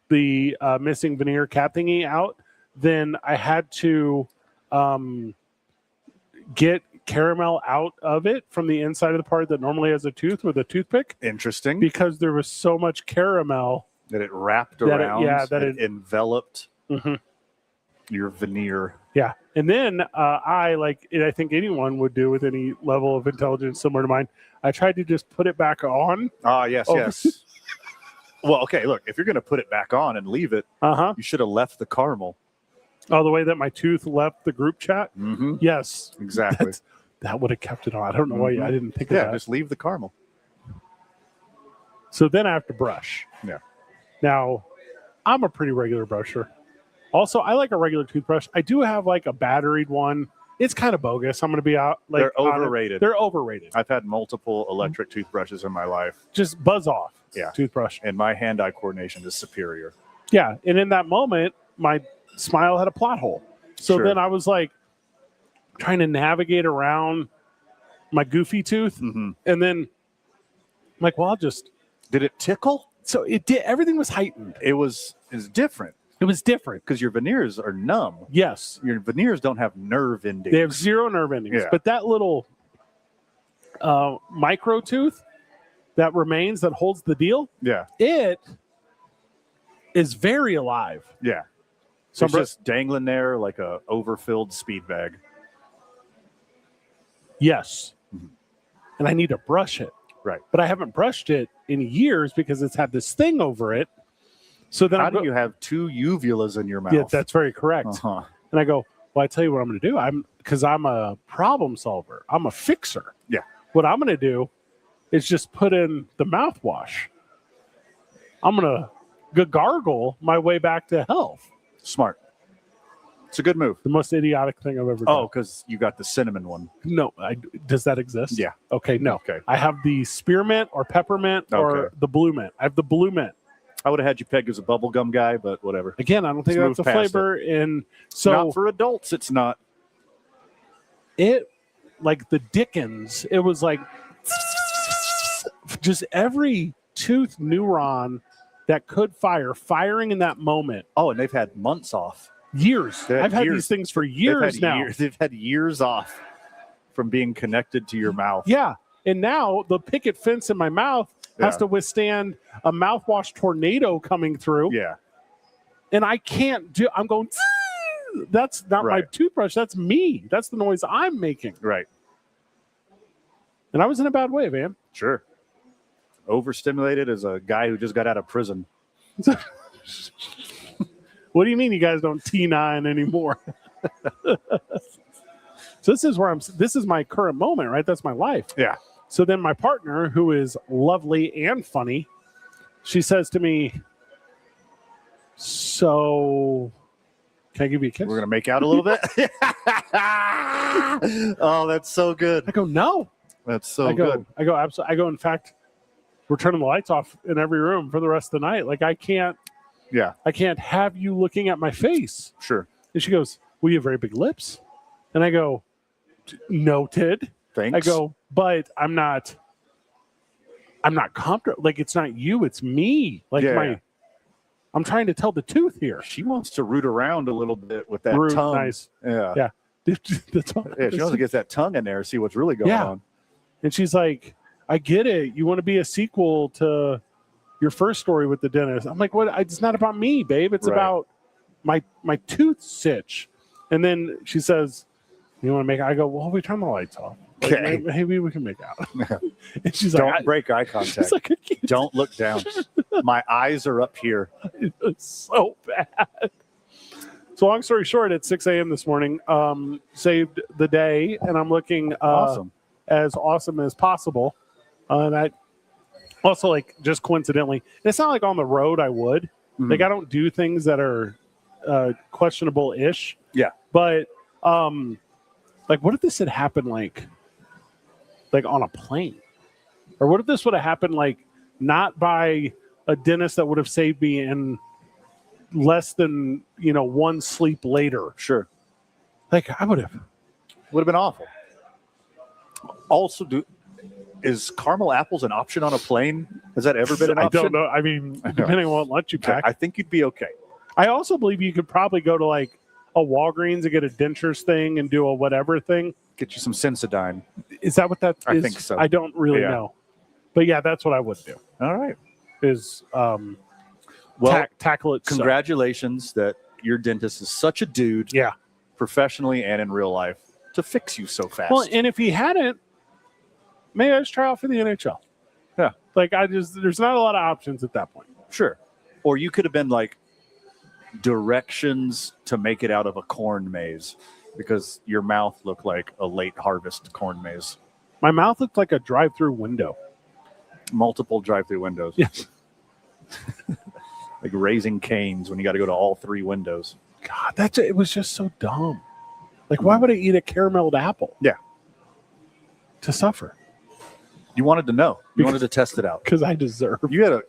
the missing veneer cap thingy out, then I had to get caramel out of it from the inside of the part that normally has a tooth with a toothpick. Interesting. Because there was so much caramel that it wrapped around. That it enveloped your veneer. Yeah. And then I think anyone would do with any level of intelligence similar to mine, I tried to just put it back on. Yes. Well, okay, look, if you're going to put it back on and leave it, you should have left the caramel. Oh, the way that my tooth left the group chat? Yes. Exactly. That would have kept it on. I don't know why I didn't think of that. Yeah, just leave the caramel. So then I have to brush. Yeah. Now, I'm a pretty regular brusher. Also, I like a regular toothbrush. I do have like a batteried one. It's kind of bogus. I'm going to be out. Like, They're overrated. They're overrated. I've had multiple electric toothbrushes in my life. Just buzz off. Yeah. Toothbrush. And my hand-eye coordination is superior. Yeah. And in that moment, my smile had a plot hole. So Sure. then I was like trying to navigate around my goofy tooth. Mm-hmm. And then I'm like, well, I'll just. Did it tickle? So it did. Everything was heightened. It was different. It was different. Because your veneers are numb. Yes. Your veneers don't have nerve endings. They have zero nerve endings. Yeah. But that little micro tooth that remains that holds the deal, Yeah. it is very alive. Yeah. So It's just dangling there like a overfilled speed bag. Yes. Mhm. And I need to brush it. Right. But I haven't brushed it in years because it's had this thing over it. So then How do you have two uvulas in your mouth? Yeah, that's very correct. Uh-huh. And I go, well, I tell you what I'm going to do. Because I'm a problem solver. I'm a fixer. Yeah. What I'm going to do is just put in the mouthwash. I'm going to gargle my way back to health. Smart. It's a good move. The most idiotic thing I've ever done. Oh, because you got the cinnamon one. No. Does that exist? Yeah. Okay, no. Okay. I have the spearmint or peppermint or Okay. the blue mint. I have the blue mint. I would have had you pegged as a bubblegum guy, but whatever. Again, I don't think Let's that's a move past flavor. And so not for adults, it's not. it, like the Dickens, it was like just every tooth neuron that could firing in that moment. Oh, and they've had months off. Years. They had I've had years. these things for years now. They've had years off from being connected to your mouth. Yeah. And now the picket fence in my mouth has Yeah. to withstand a mouthwash tornado coming through. Yeah. And I can't do, I'm going, that's not my Right. toothbrush. That's me. That's the noise I'm making. Right. And I was in a bad way, man. Sure. Overstimulated as a guy who just got out of prison. What do you mean you guys don't T9 anymore? So this is my current moment, right? That's my life. Yeah. So then my partner, who is lovely and funny, she says to me, so can I give you a kiss? We're going to make out a little bit. Oh, that's so good. I go, no. That's so I go, good. I go, absolutely. I go, in fact, we're turning the lights off in every room for the rest of the night. Like I can't have you looking at my face. Sure. And she goes, well, you have very big lips. And I go, noted. Thanks. I go, but I'm not comfortable. Like it's not you, it's me. Like Yeah. I'm trying to tell the tooth here. She wants to root around a little bit with that Root, tongue. nice. Yeah. Yeah. Yeah, she wants to get that tongue in there, see what's really going Yeah. on. And she's like, I get it. You want to be a sequel to your first story with the dentist. I'm like, what? It's not about me, babe. It's Right. about my tooth sitch. And then she says, you want to make I go, well, we turn the lights off. Like, Okay. maybe we can make out. And she's Don't like, break eye she's contact. like, I can't. Don't look down. My eyes are up here. It was so bad. So long story short, at 6 a.m. this morning, saved the day, and I'm looking Awesome. as awesome as possible. And I also, like, just coincidentally, it's not like on the road I would. Mhm. Like, I don't do things that are questionable-ish. Yeah. But, like, what if this had happened, like on a plane? Or what if this would have happened, like, not by a dentist that would have saved me in less than, one sleep later? Sure. Like, I would have. Would have been awful. Also, is caramel apples an option on a plane? Has that ever been an I option? don't know. I mean, depending on what lunch you pack. I think you'd be okay. I also believe you could probably go to, like, a Walgreens and get a dentures thing and do a whatever thing. Get you some Sensodyne. Is that what that is? I think so. I don't really Yeah. know. But, yeah, that's what I would do, All right. is Well, tackle it. congratulations that your dentist is such a dude, Yeah. professionally and in real life, to fix you so fast. Well, and if he hadn't, maybe I just try out for the NHL. Yeah. Like, there's not a lot of options at that point. Sure. Or you could have been like directions to make it out of a corn maze because your mouth looked like a late harvest corn maze. My mouth looked like a drive-through window. Multiple drive-through windows. Yes. Like Raising Cane's when you got to go to all 3 windows. God, it was just so dumb. Like, why would I eat a carameled apple? Yeah. To suffer. You wanted to know. You wanted to test it out. Because I deserve. You had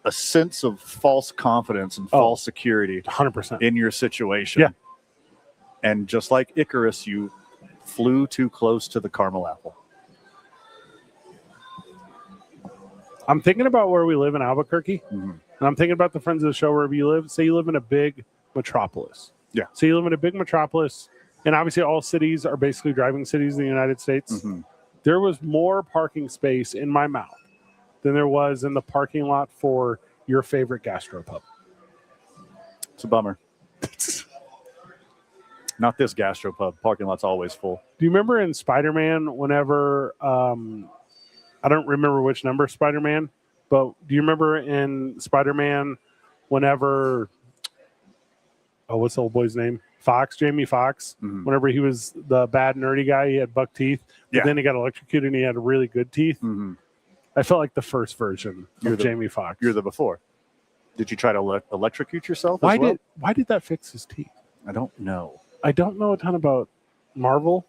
a sense of false confidence and false security 100%. in your situation. Yeah. And just like Icarus, you flew too close to the caramel apple. I'm thinking about where we live in Albuquerque. Mm-hmm. And I'm thinking about the friends of the show wherever you live. Say you live in a big metropolis. Yeah. So you live in a big metropolis. And obviously all cities are basically driving cities in the United States. Mm-hmm. There was more parking space in my mouth than there was in the parking lot for your favorite gastropub. It's a bummer. Not this gastropub. Parking lot's always full. Do you remember in Spider-Man whenever, I don't remember which number Spider-Man, but do you remember in Spider-Man whenever, what's the old boy's name? Jamie Foxx. Mm-hmm. Whenever he was the bad nerdy guy, he had buck teeth, but then he got electrocuted and he had really good teeth. Mm-hmm. I felt like the first version of Jamie Foxx. You're the before. Did you try to electrocute yourself Why as well? Why did that fix his teeth? I don't know. I don't know a ton about Marvel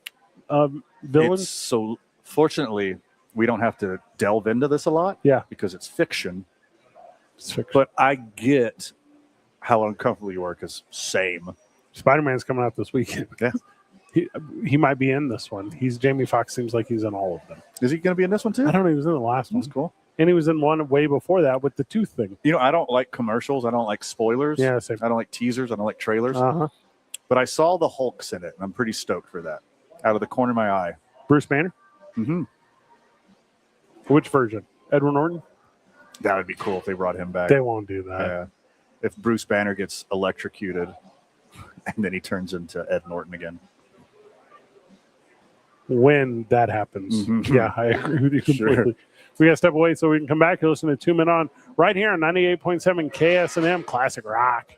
villains. So fortunately, we don't have to delve into this a lot. Yeah. Because it's fiction. It's fiction. But I get how uncomfortable you are because same. Spider-Man's coming out this weekend. Yeah. He might be in this one. Jamie Foxx seems like he's in all of them. Is he going to be in this one too? I don't know. He was in the last one. That's cool. And he was in one way before that with the tooth thing. You know, I don't like commercials. I don't like spoilers. Yeah, same. I don't like teasers. I don't like trailers. Uh-huh. But I saw the Hulk's in it, and I'm pretty stoked for that. Out of the corner of my eye. Bruce Banner? Mm-hmm. Which version? Edward Norton? That would be cool if they brought him back. They won't do that. Yeah. If Bruce Banner gets electrocuted, and then he turns into Ed Norton again. When that happens. Mm-hmm. Yeah, I agree with you completely. Sure. We got to step away so we can come back and listen to 2 Men On right here on 98.7 KS&M Classic Rock.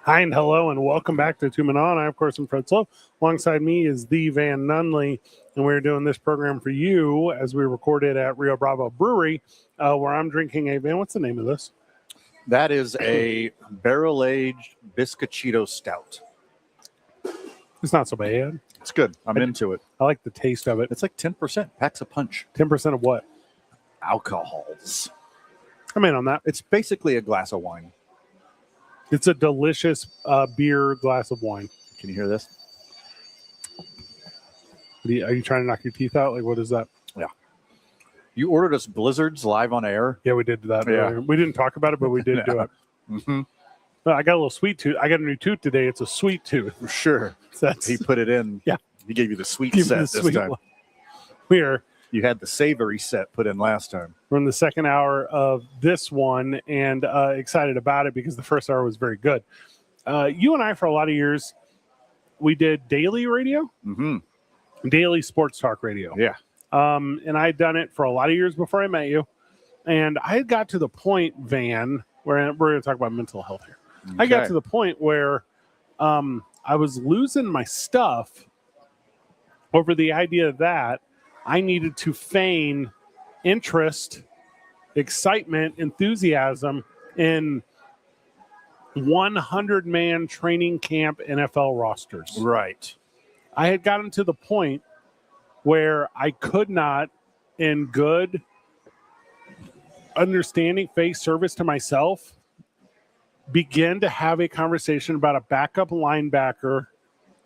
Hi and hello and welcome back to 2 Men On. I, of course, am Fred Slow. Alongside me is the Van Nunley, and we're doing this program for you as we recorded at Rio Bravo Brewery, where I'm drinking a, Van, what's the name of this? That is a barrel-aged Biscochito Stout. It's not so bad. It's good. I'm into it. I like the taste of it. It's like 10%. Packs a punch. 10% of what? Alcohols. I'm in on that. It's basically a glass of wine. It's a delicious beer glass of wine. Can you hear this? Are you trying to knock your teeth out? Like, what is that? Yeah. You ordered us Blizzards live on air. Yeah, we did do that. Yeah. Earlier. We didn't talk about it, but we did do it. Mm-hmm. I got a little sweet tooth. I got a new tooth today. It's a sweet tooth. Sure. That's, He put it in. Yeah. He gave you the sweet give set me the this sweet time. one. We're You had the savory set put in last time. in the second hour of this one, and excited about it because the first hour was very good. You and I, for a lot of years, we did daily radio, daily sports talk radio. Yeah. And I had done it for a lot of years before I met you. And I had got to the point, Van, where we're going to talk about mental health here. Okay. I got to the point where I was losing my stuff over the idea that I needed to feign interest, excitement, enthusiasm in 100-man training camp NFL rosters. Right. I had gotten to the point where I could not, in good understanding, faith, service to myself, begin to have a conversation about a backup linebacker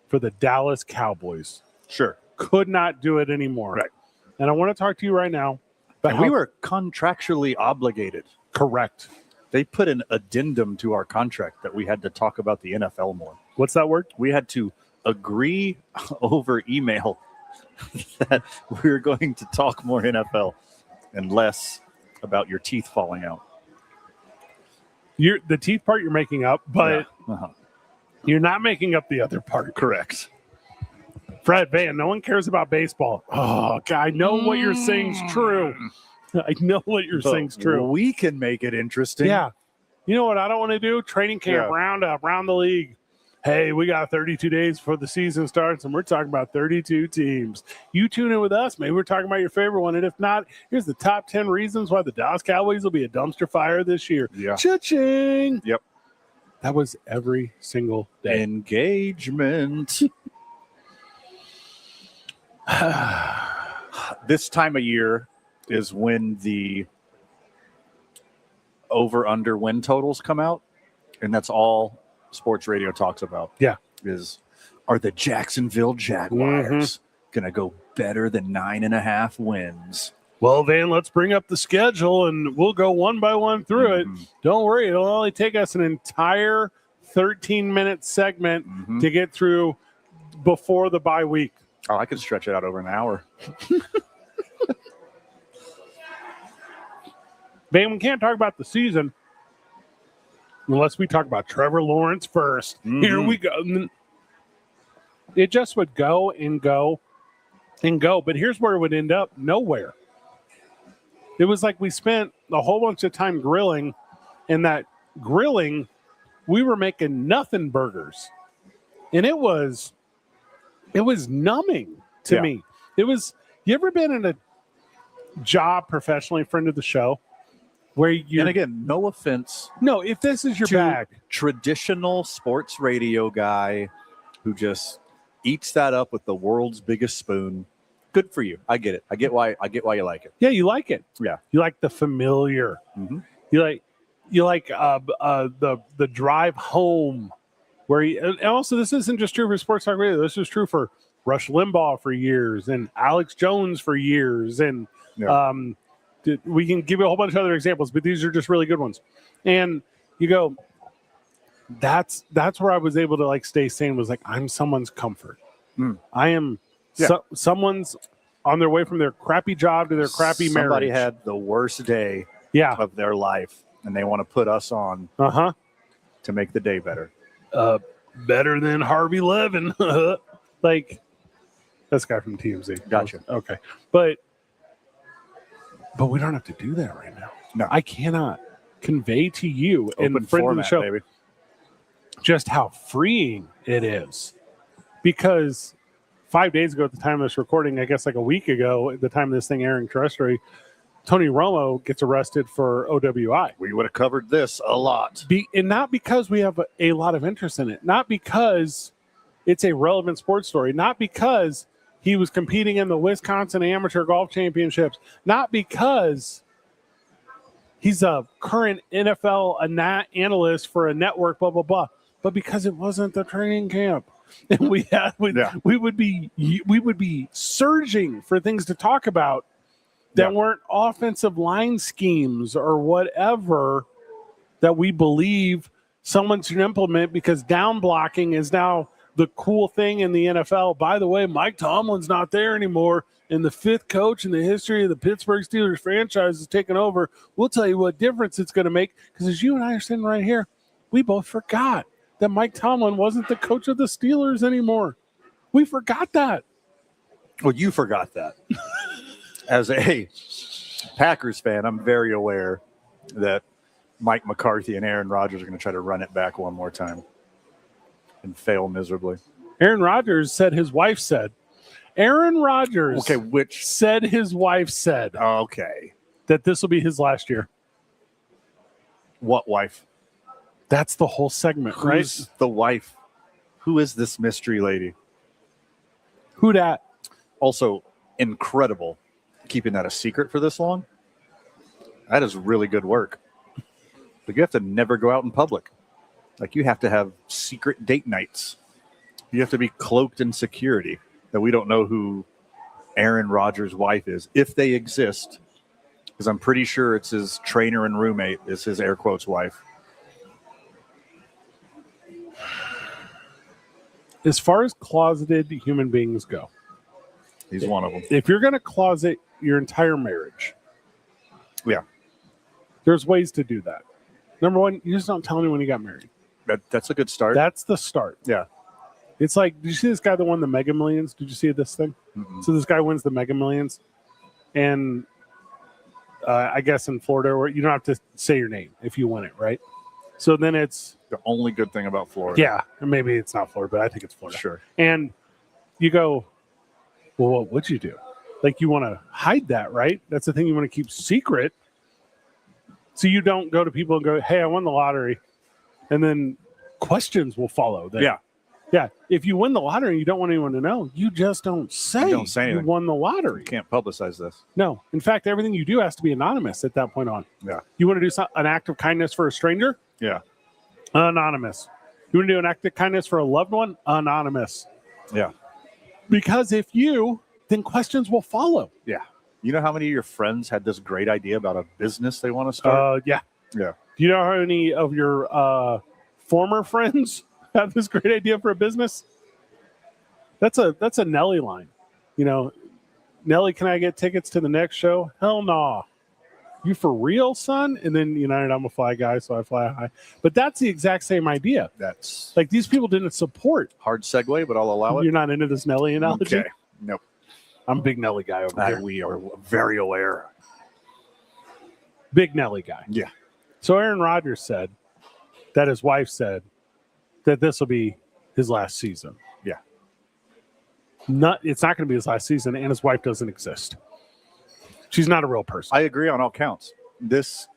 for the Dallas Cowboys. Sure. Could not do it anymore. Right. And I want to talk to you right now about And we were contractually obligated. correct. They put an addendum to our contract that we had to talk about the NFL more. What's that word? We had to agree over email that we were going to talk more NFL and less about your teeth falling out. The teeth part you're making up, but you're not making up the other part. Correct. Fred, Van, no one cares about baseball. Oh, God, I know what you're saying's true. I know what you're saying's true. We can make it interesting. Yeah. You know what I don't want to do? Training camp roundup, round the league. Hey, we got 32 days before the season starts, and we're talking about 32 teams. You tune in with us. Maybe we're talking about your favorite one. And if not, here's the top 10 reasons why the Dallas Cowboys will be a dumpster fire this year. Yeah. Cha-ching. Yep. That was every single day. Engagement. This time of year is when the over-under win totals come out, and that's all sports radio talks about. Yeah. Are the Jacksonville Jaguars going to go better than 9.5 wins? Well, Van, let's bring up the schedule, and we'll go one by one through it. Don't worry. It'll only take us an entire 13-minute segment to get through before the bye week. Oh, I could stretch it out over an hour. Van, we can't talk about the season unless we talk about Trevor Lawrence first. Here we go. It just would go and go and go. But here's where it would end up. Nowhere. It was like we spent a whole bunch of time grilling, and that grilling, we were making nothing burgers. And it was numbing to me. It was, you ever been in a job professionally, friend of the show, where you, and again, no offense. No, if this is your bag. Traditional sports radio guy who just eats that up with the world's biggest spoon. Good for you. I get it. I get why you like it. Yeah, you like it. Yeah. You like the familiar. You like the drive home where and also this isn't just true for sports talk radio. This is true for Rush Limbaugh for years and Alex Jones for years. And we can give you a whole bunch of other examples, but these are just really good ones. And you go, that's where I was able to like stay sane, was like, I'm someone's comfort. I am someone's on their way from their crappy job to their crappy marriage. Somebody had the worst day of their life, and they want to put us on to make the day better. Better than Harvey Levin. Like, that's the guy from TMZ. Gotcha. Okay. But we don't have to do that right now. No. I cannot convey to you Open and friend format, of the show baby. just how freeing it is. Because 5 days ago at the time of this recording, I guess like a week ago, at the time of this thing airing terrestrially, Tony Romo gets arrested for OWI. We would have covered this a lot. And not because we have a lot of interest in it, not because it's a relevant sports story, not because he was competing in the Wisconsin Amateur Golf Championships, not because he's a current NFL analyst for a network, blah, blah, blah, but because it wasn't the training camp. And we would be surging for things to talk about that weren't offensive line schemes or whatever that we believe someone should implement because down blocking is now the cool thing in the NFL. By the way, Mike Tomlin's not there anymore. and the 5th coach in the history of the Pittsburgh Steelers franchise is taking over, we'll tell you what difference it's going to make. Because as you and I are sitting right here, we both forgot that Mike Tomlin wasn't the coach of the Steelers anymore. We forgot that. Well, you forgot that. As a Packers fan, I'm very aware that Mike McCarthy and Aaron Rodgers are going to try to run it back one more time and fail miserably. Aaron Rodgers said his wife said. Aaron Rodgers said his wife said. Okay. That this will be his last year. What wife? That's the whole segment, right? Who's the wife? Who is this mystery lady? Who dat? Also, incredible keeping that a secret for this long. That is really good work. But you have to never go out in public. Like, you have to have secret date nights. You have to be cloaked in security that we don't know who Aaron Rodgers' wife is, if they exist, because I'm pretty sure it's his trainer and roommate is his air quotes wife. As far as closeted human beings go, he's one of them. If you're going to closet your entire marriage, yeah, there's ways to do that. Number one, you just don't tell anyone you got married. That's a good start. That's the start. Yeah. It's like, did you see this guy that won the Mega Millions? Did you see this thing? Mm-mm. So this guy wins the Mega Millions, and I guess in Florida, where you don't have to say your name if you win it, right? So then it's the only good thing about Florida. Yeah, and maybe it's not Florida, but I think it's Florida. Sure. And you go, well, what would you do? Like, you want to hide that, right? That's the thing you want to keep secret. So you don't go to people and go, hey, I won the lottery. And then questions will follow. Then. Yeah. Yeah. If you win the lottery and you don't want anyone to know, you just don't say, anything. You won the lottery. You can't publicize this. No. In fact, everything you do has to be anonymous at that point on. Yeah. You want to do an act of kindness for a stranger? Yeah. Anonymous. You want to do an act of kindness for a loved one? Anonymous. Yeah. Because if you, then questions will follow. Yeah. You know how many of your friends had this great idea about a business they want to start? Yeah. Yeah. Do you know how many of your former friends have this great idea for a business? That's a Nelly line. You know, Nelly, can I get tickets to the next show? Hell no. You for real, son? And then United, I'm a fly guy, so I fly high. But that's the exact same idea. That's like, these people didn't support. Hard segue, but I'll allow it. You're not into this Nelly analogy? Okay. Nope. I'm a big Nelly guy over here. We are very aware. Big Nelly guy. Yeah. So Aaron Rodgers said that his wife said that this will be his last season. Yeah. It's not going to be his last season, and his wife doesn't exist. She's not a real person. I agree on all counts. This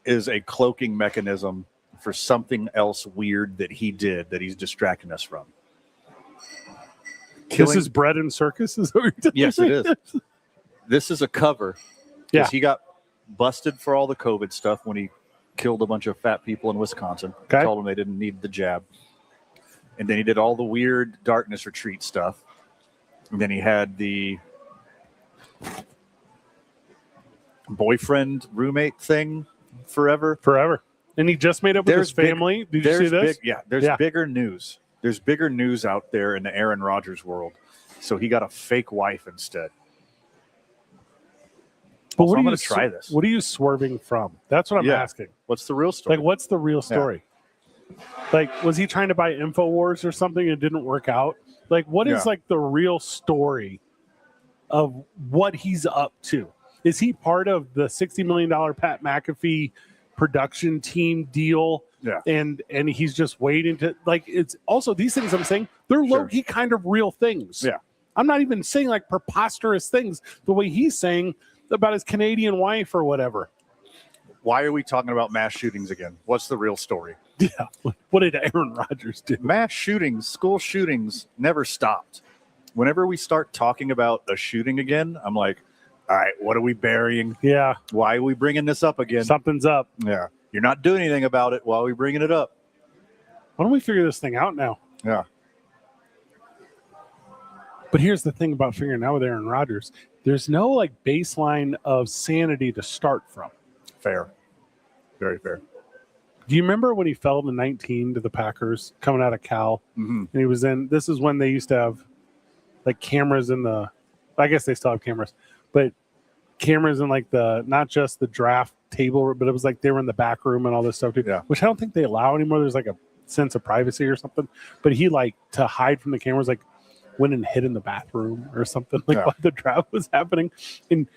is a cloaking mechanism for something else weird that he did that he's distracting us from. This is bread and circus? Is that what you're Yes, it is. This is a cover. Yeah. He got busted for all the COVID stuff when he killed a bunch of fat people in Wisconsin. Okay. Told them they didn't need the jab. And then he did all the weird darkness retreat stuff. And then he had the boyfriend roommate thing forever. And he just made up with his family. Did you see this? There's bigger news. There's bigger news out there in the Aaron Rodgers world. So he got a fake wife instead. But I'm going to try this. What are you swerving from? That's what I'm asking. What's the real story? Like, what's the real story? Yeah. Like, was he trying to buy InfoWars or something and it didn't work out? Like, what is like the real story of what he's up to? Is he part of the $60 million Pat McAfee production team deal? Yeah. And he's just waiting to, like, it's also these things I'm saying, they're low-key kind of real things. Yeah. I'm not even saying like preposterous things the way he's saying about his Canadian wife or whatever. Why are we talking about mass shootings again? What's the real story? Yeah. What did Aaron Rodgers do? Mass shootings, school shootings never stopped. Whenever we start talking about a shooting again, I'm like, all right, what are we burying? Yeah. Why are we bringing this up again? Something's up. Yeah. You're not doing anything about it. Why are we bringing it up? Why don't we figure this thing out now? Yeah. But here's the thing about figuring out with Aaron Rodgers. There's no like baseline of sanity to start from. Fair. Very fair. Do you remember when he fell to 19 to the Packers coming out of Cal? Mm-hmm. And he was in, this is when they used to have like cameras in the I guess they still have cameras, but cameras in like not just the draft table, but it was like they were in the back room and all this stuff too. Yeah. Which I don't think they allow anymore. There's like a sense of privacy or something. But he like to hide from the cameras, like went and hid in the bathroom or something like while the draft was happening. And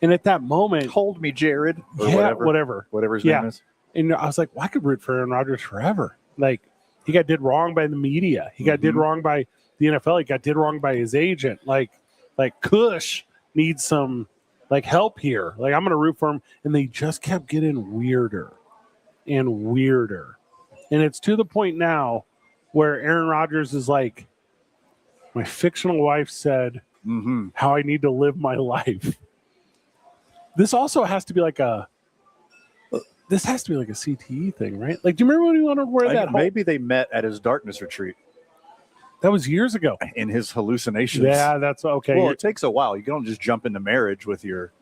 at that moment, hold me, Jared, or whatever his name is. And I was like, well, I could root for Aaron Rodgers forever. Like he got did wrong by the media. He got did wrong by the NFL. He got did wrong by his agent. Like Kush needs some like help here. Like I'm going to root for him. And they just kept getting weirder and weirder. And it's to the point now where Aaron Rodgers is like, my fictional wife said how I need to live my life. This also has to be like a CTE thing, right? Like, do you remember when he wanted to wear that? Maybe they met at his darkness retreat. That was years ago. In his hallucinations. Yeah, that's okay. Well, it takes a while. You don't just jump into marriage with your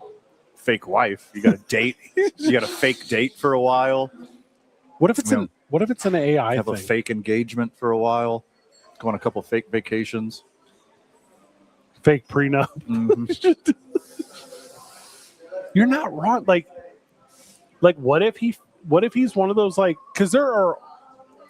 fake wife. You got to date. You got a fake date for a while. What if it's an AI have thing? A fake engagement for a while. Go on a couple fake vacations. Fake prenup. You're not wrong. Like what if he's one of those, like, because there are,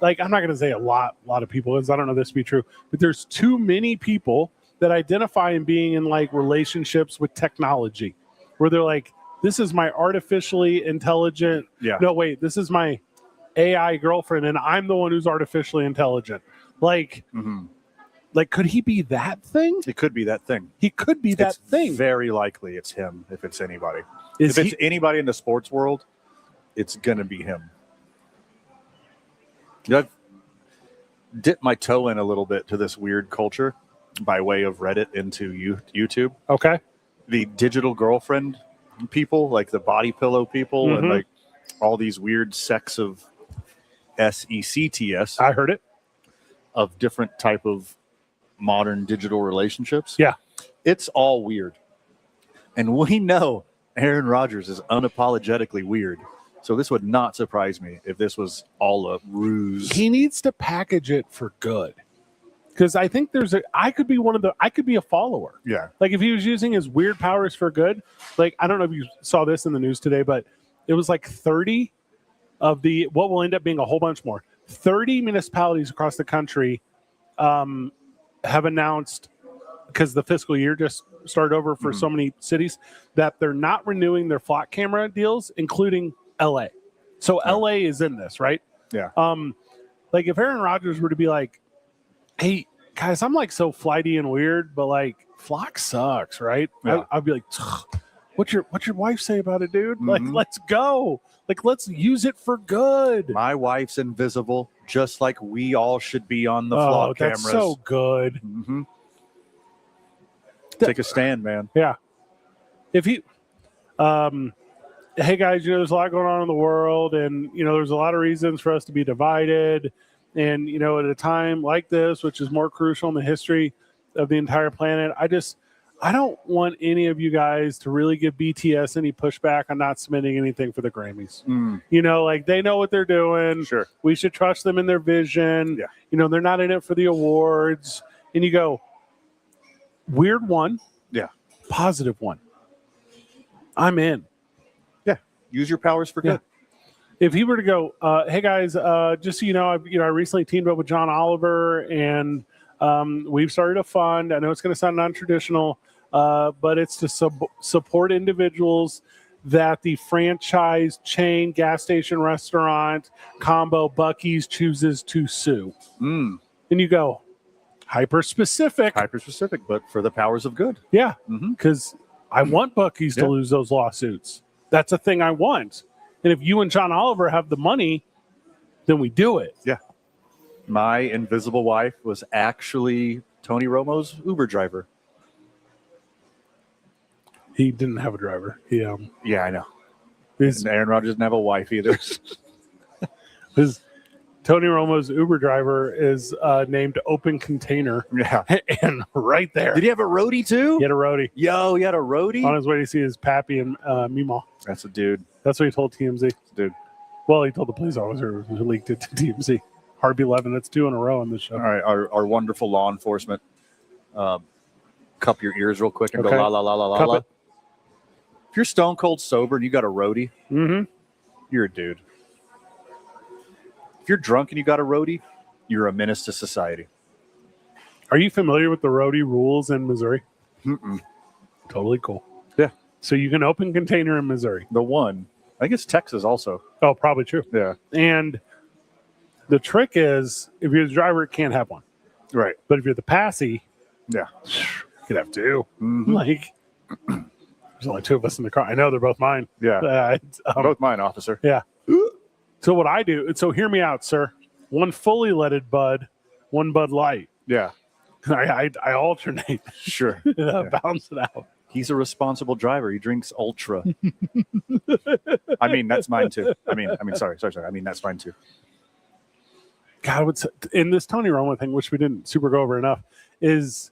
like, I'm not going to say a lot of people, because I don't know this to be true, but there's too many people that identify in being in like relationships with technology where they're like, this is my artificially intelligent. Yeah. No, wait, this is my AI girlfriend and I'm the one who's artificially intelligent. Like, like, could he be that thing? It could be that thing. He could be that thing. Very likely it's him if it's anybody. If it's anybody in the sports world, it's going to be him. I've dipped my toe in a little bit to this weird culture by way of Reddit into YouTube. Okay. The digital girlfriend people, like the body pillow people, and like all these weird sects of SECTS. I heard it. Of different type of modern digital relationships. Yeah. It's all weird. And we know Aaron Rodgers is unapologetically weird. So this would not surprise me if this was all a ruse. He needs to package it for good. Because I think I could be a follower. Yeah. Like if he was using his weird powers for good, like, I don't know if you saw this in the news today, but it was like 30 of what will end up being a whole bunch more. 30 municipalities across the country have announced, because the fiscal year just started over for so many cities, that they're not renewing their flock camera deals, including LA. So LA is in this, right? Yeah. Like if Aaron Rodgers were to be like, hey guys, I'm like so flighty and weird, but like flock sucks, right? Yeah. I'd be like, what's your wife say about it, dude? Like, let's go. Like, let's use it for good. My wife's invisible, just like we all should be on the flock cameras. That's so good. Take a stand, man. Yeah. If he, hey guys, there's a lot going on in the world, and there's a lot of reasons for us to be divided, and at a time like this, which is more crucial in the history of the entire planet, I don't want any of you guys to really give BTS any pushback on not submitting anything for the Grammys. Like they know what they're doing. Sure. We should trust them in their vision. Yeah. They're not in it for the awards. And you go, weird one. Yeah. Positive one. I'm in. Yeah. Use your powers for good. If he were to go, hey guys, just so you know, I recently teamed up with John Oliver, and we've started a fund. I know it's going to sound non-traditional, but it's to support individuals that the franchise chain gas station restaurant combo Buc-ee's chooses to sue. And you go, hyper specific, but for the powers of good. Yeah, because I want Buc-ee's to lose those lawsuits. That's a thing I want. And if you and John Oliver have the money, then we do it. Yeah. My invisible wife was actually Tony Romo's Uber driver. He didn't have a driver. Yeah, I know. And Aaron Rodgers didn't have a wife either. Tony Romo's Uber driver is named Open Container. Yeah. And right there. Did he have a roadie too? He had a roadie. Yo, he had a roadie? On his way to see his pappy and Meemaw. That's a dude. That's what he told TMZ. Dude. Well, he told the police officer who leaked it to TMZ. Harvey 11, that's 2 in a row on this show. All right, our wonderful law enforcement cup your ears real quick and Okay. go la la la la la Cup la. it. If you're stone cold sober and you got a roadie, Mm-hmm. you're a dude. If you're drunk and you got a roadie, you're a menace to society. Are you familiar with the roadie rules in Missouri? Mm-mm. Totally cool. Yeah. So you can open container in Missouri. The one, I think it's Texas also. Oh, probably true. Yeah. And the trick is, if you're the driver, can't have one. Right. But if you're the passy, Yeah. you could have two. Mhm. Like, there's only two of us in the car. I know they're both mine. Yeah. Both mine, officer. Yeah. So what I do, so hear me out, sir. One fully leaded Bud, one Bud Light. Yeah. I alternate, Sure. balance it out. He's a responsible driver. He drinks Ultra. I mean, that's mine too. I mean, sorry. I mean, that's mine too. God, what's in this Tony Romo thing, which we didn't super go over enough, is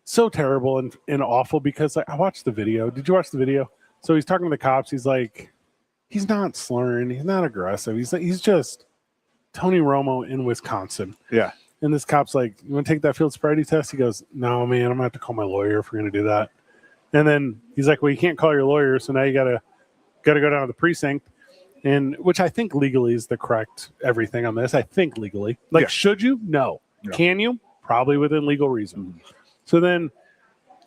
so terrible and awful because I watched the video. Did you watch the video? So he's talking to the cops. He's like, he's not slurring. He's not aggressive. He's just Tony Romo in Wisconsin. Yeah. And this cop's like, you want to take that field sobriety test? He goes, no, man, I'm going to have to call my lawyer if we're going to do that. And then he's like, well, you can't call your lawyer. So now you got to go down to the precinct. And which I think legally is the correct everything on this. I think legally. Like, Yeah. Should you? No. Can you? Probably within legal reason. Mm-hmm. So then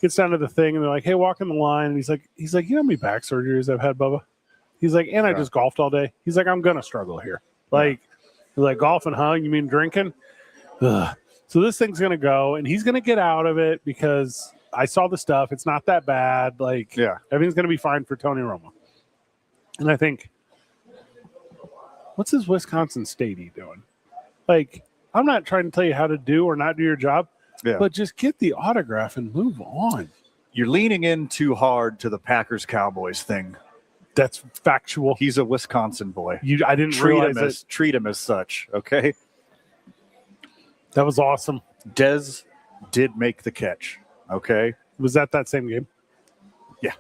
gets down to the thing and they're like, hey, walk in the line. And he's like, you know how many back surgeries I've had, Bubba? He's like, and I just golfed all day. He's like, I'm going to struggle here. Like, he's like, golfing, huh? You mean drinking? Ugh. So this thing's going to go and he's going to get out of it because I saw the stuff. It's not that bad. Like, everything's going to be fine for Tony Romo. And I think, what's this Wisconsin statey doing? Like, I'm not trying to tell you how to do or not do your job, but just get the autograph and move on. You're leaning in too hard to the Packers Cowboys thing. That's factual. He's a Wisconsin boy. I didn't realize it. Treat him as such, okay? That was awesome. Dez did make the catch, okay? Was that same game? Yeah.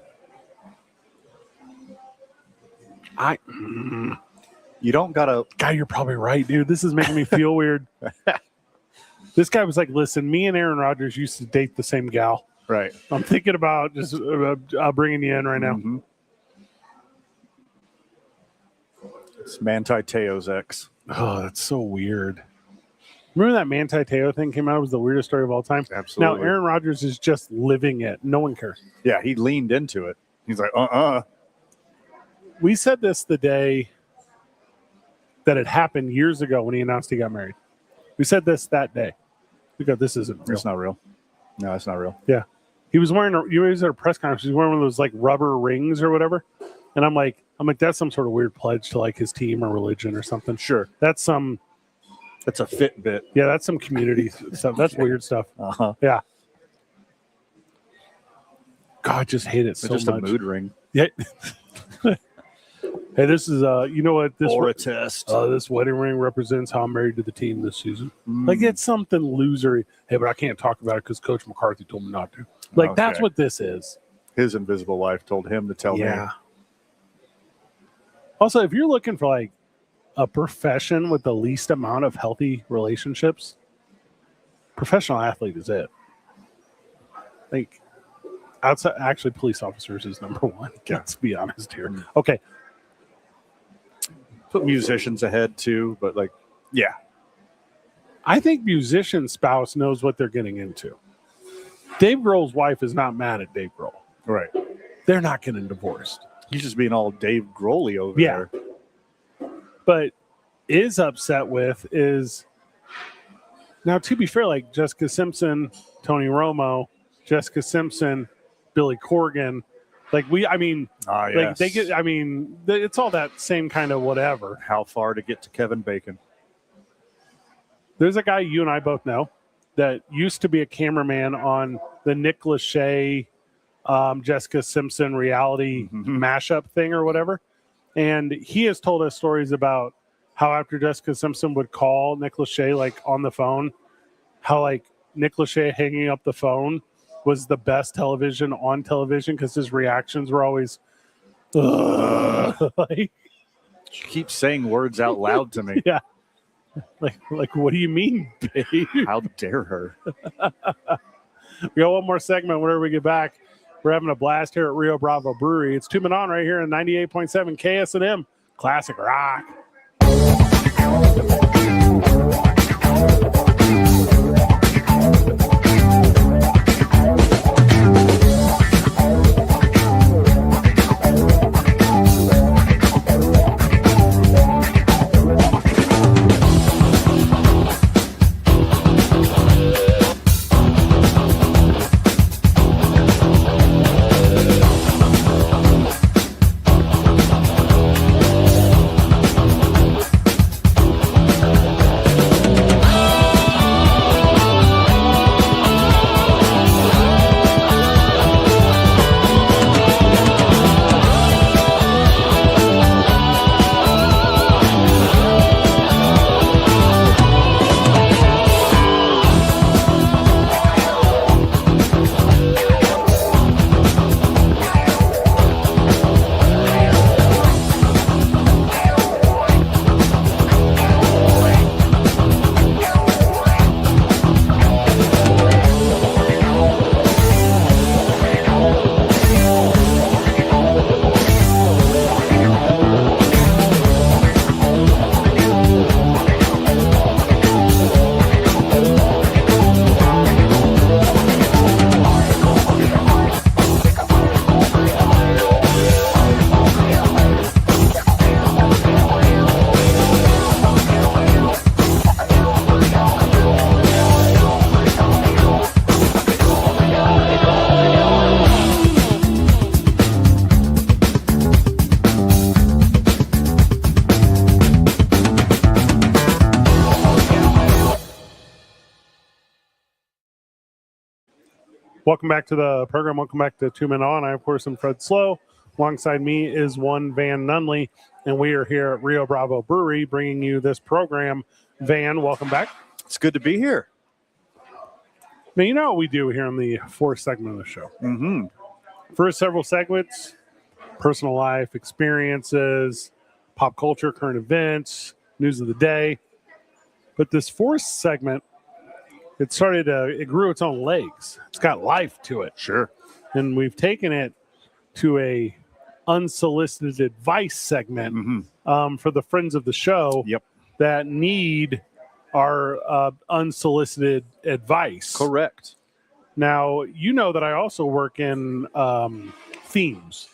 You don't gotta. God, you're probably right, dude. This is making me feel weird. This guy was like, listen, me and Aaron Rodgers used to date the same gal. Right. I'm thinking about just bringing you in right now. Mm-hmm. It's Manti Te'o's ex. Oh, that's so weird. Remember that Manti Te'o thing came out? It was the weirdest story of all time. Absolutely. Now, Aaron Rodgers is just living it. No one cares. Yeah, he leaned into it. He's like, We said this the day that it happened years ago when he announced he got married. We said this that day. We go, this isn't real. It's not real. No, it's not real. Yeah. He was wearing, he was at a press conference. He was wearing one of those like rubber rings or whatever. And I'm like, that's some sort of weird pledge to like his team or religion or something. Sure. That's some. That's a Fitbit. Yeah, that's some community stuff. That's weird stuff. Uh-huh. Yeah. God, I just hate it so just much. A mood ring. Yeah. Hey, this is you know what this or a test. This wedding ring represents how I'm married to the team this season. Like it's something losery. Hey, but I can't talk about it because Coach McCarthy told me not to. Like that's what this is. His invisible wife told him to tell me. Also, if you're looking for like a profession with the least amount of healthy relationships, professional athlete is it. Like outside, actually, police officers is number one. Let's be honest here. Okay. Put musicians ahead too, but like, yeah. I think musician spouse knows what they're getting into. Dave Grohl's wife is not mad at Dave Grohl. Right. They're not getting divorced. He's just being all Dave Grohl-y over there. But is upset with is now, to be fair, like Jessica Simpson, Tony Romo, Jessica Simpson, Billy Corgan, like like they get, it's all that same kind of whatever. How far to get to Kevin Bacon? There's a guy you and I both know that used to be a cameraman on the Nick Lachey, Jessica Simpson reality mashup thing or whatever. And he has told us stories about how after Jessica Simpson would call Nick Lachey like on the phone, how like Nick Lachey hanging up the phone was the best television on television because his reactions were always, like, she keeps saying words out loud to me. Yeah. Like, what do you mean, babe? How dare her? We got one more segment whenever we get back. We're having a blast here at Rio Bravo Brewery. It's 2 Men On right here in 98.7 KSM Classic Rock. Welcome back to the program. Welcome back to 2 Men On. I, of course, am Fred Slow. Alongside me is one Van Nunley, and we are here at Rio Bravo Brewery bringing you this program. Van, welcome back. It's good to be here. Now, you know what we do here in the fourth segment of the show. Mm-hmm. First several segments, personal life, experiences, pop culture, current events, news of the day. But this fourth segment, it grew its own legs. It's got life to it. Sure. And we've taken it to a unsolicited advice segment for the friends of the show that need our unsolicited advice. Correct. Now, you know that I also work in themes.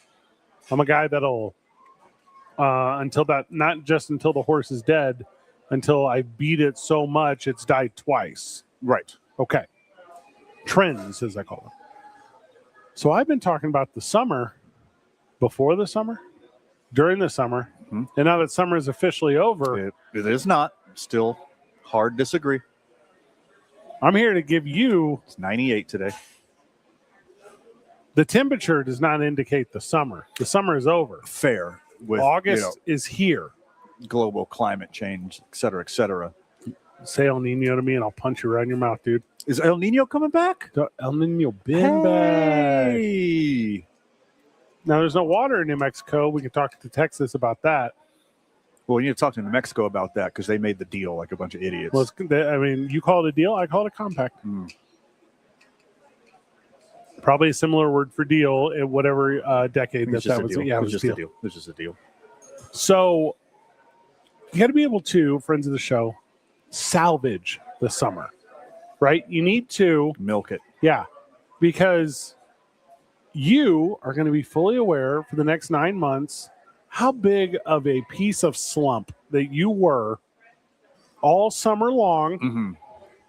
I'm a guy that'll, not just until the horse is dead, until I beat it so much it's died twice. Right. Okay. Trends, as I call them. So I've been talking about the summer, before the summer, during the summer, and now that summer is officially over. It is not. Still hard disagree. I'm here to give you... It's 98 today. The temperature does not indicate the summer. The summer is over. Fair. With August is here. Global climate change, et cetera, et cetera. Say El Nino to me and I'll punch you right in your mouth, dude. Is El Nino coming back? El Nino been back. Now, there's no water in New Mexico. We can talk to Texas about that. Well, you need to talk to New Mexico about that because they made the deal like a bunch of idiots. Well, you call it a deal. I call it a compact. Probably a similar word for deal in whatever decade that was. Yeah, it was just a deal. It's just a deal. So you got to be able to, friends of the show, salvage the summer, right? You need to milk it. Yeah, because you are going to be fully aware for the next 9 months how big of a piece of slump that you were all summer long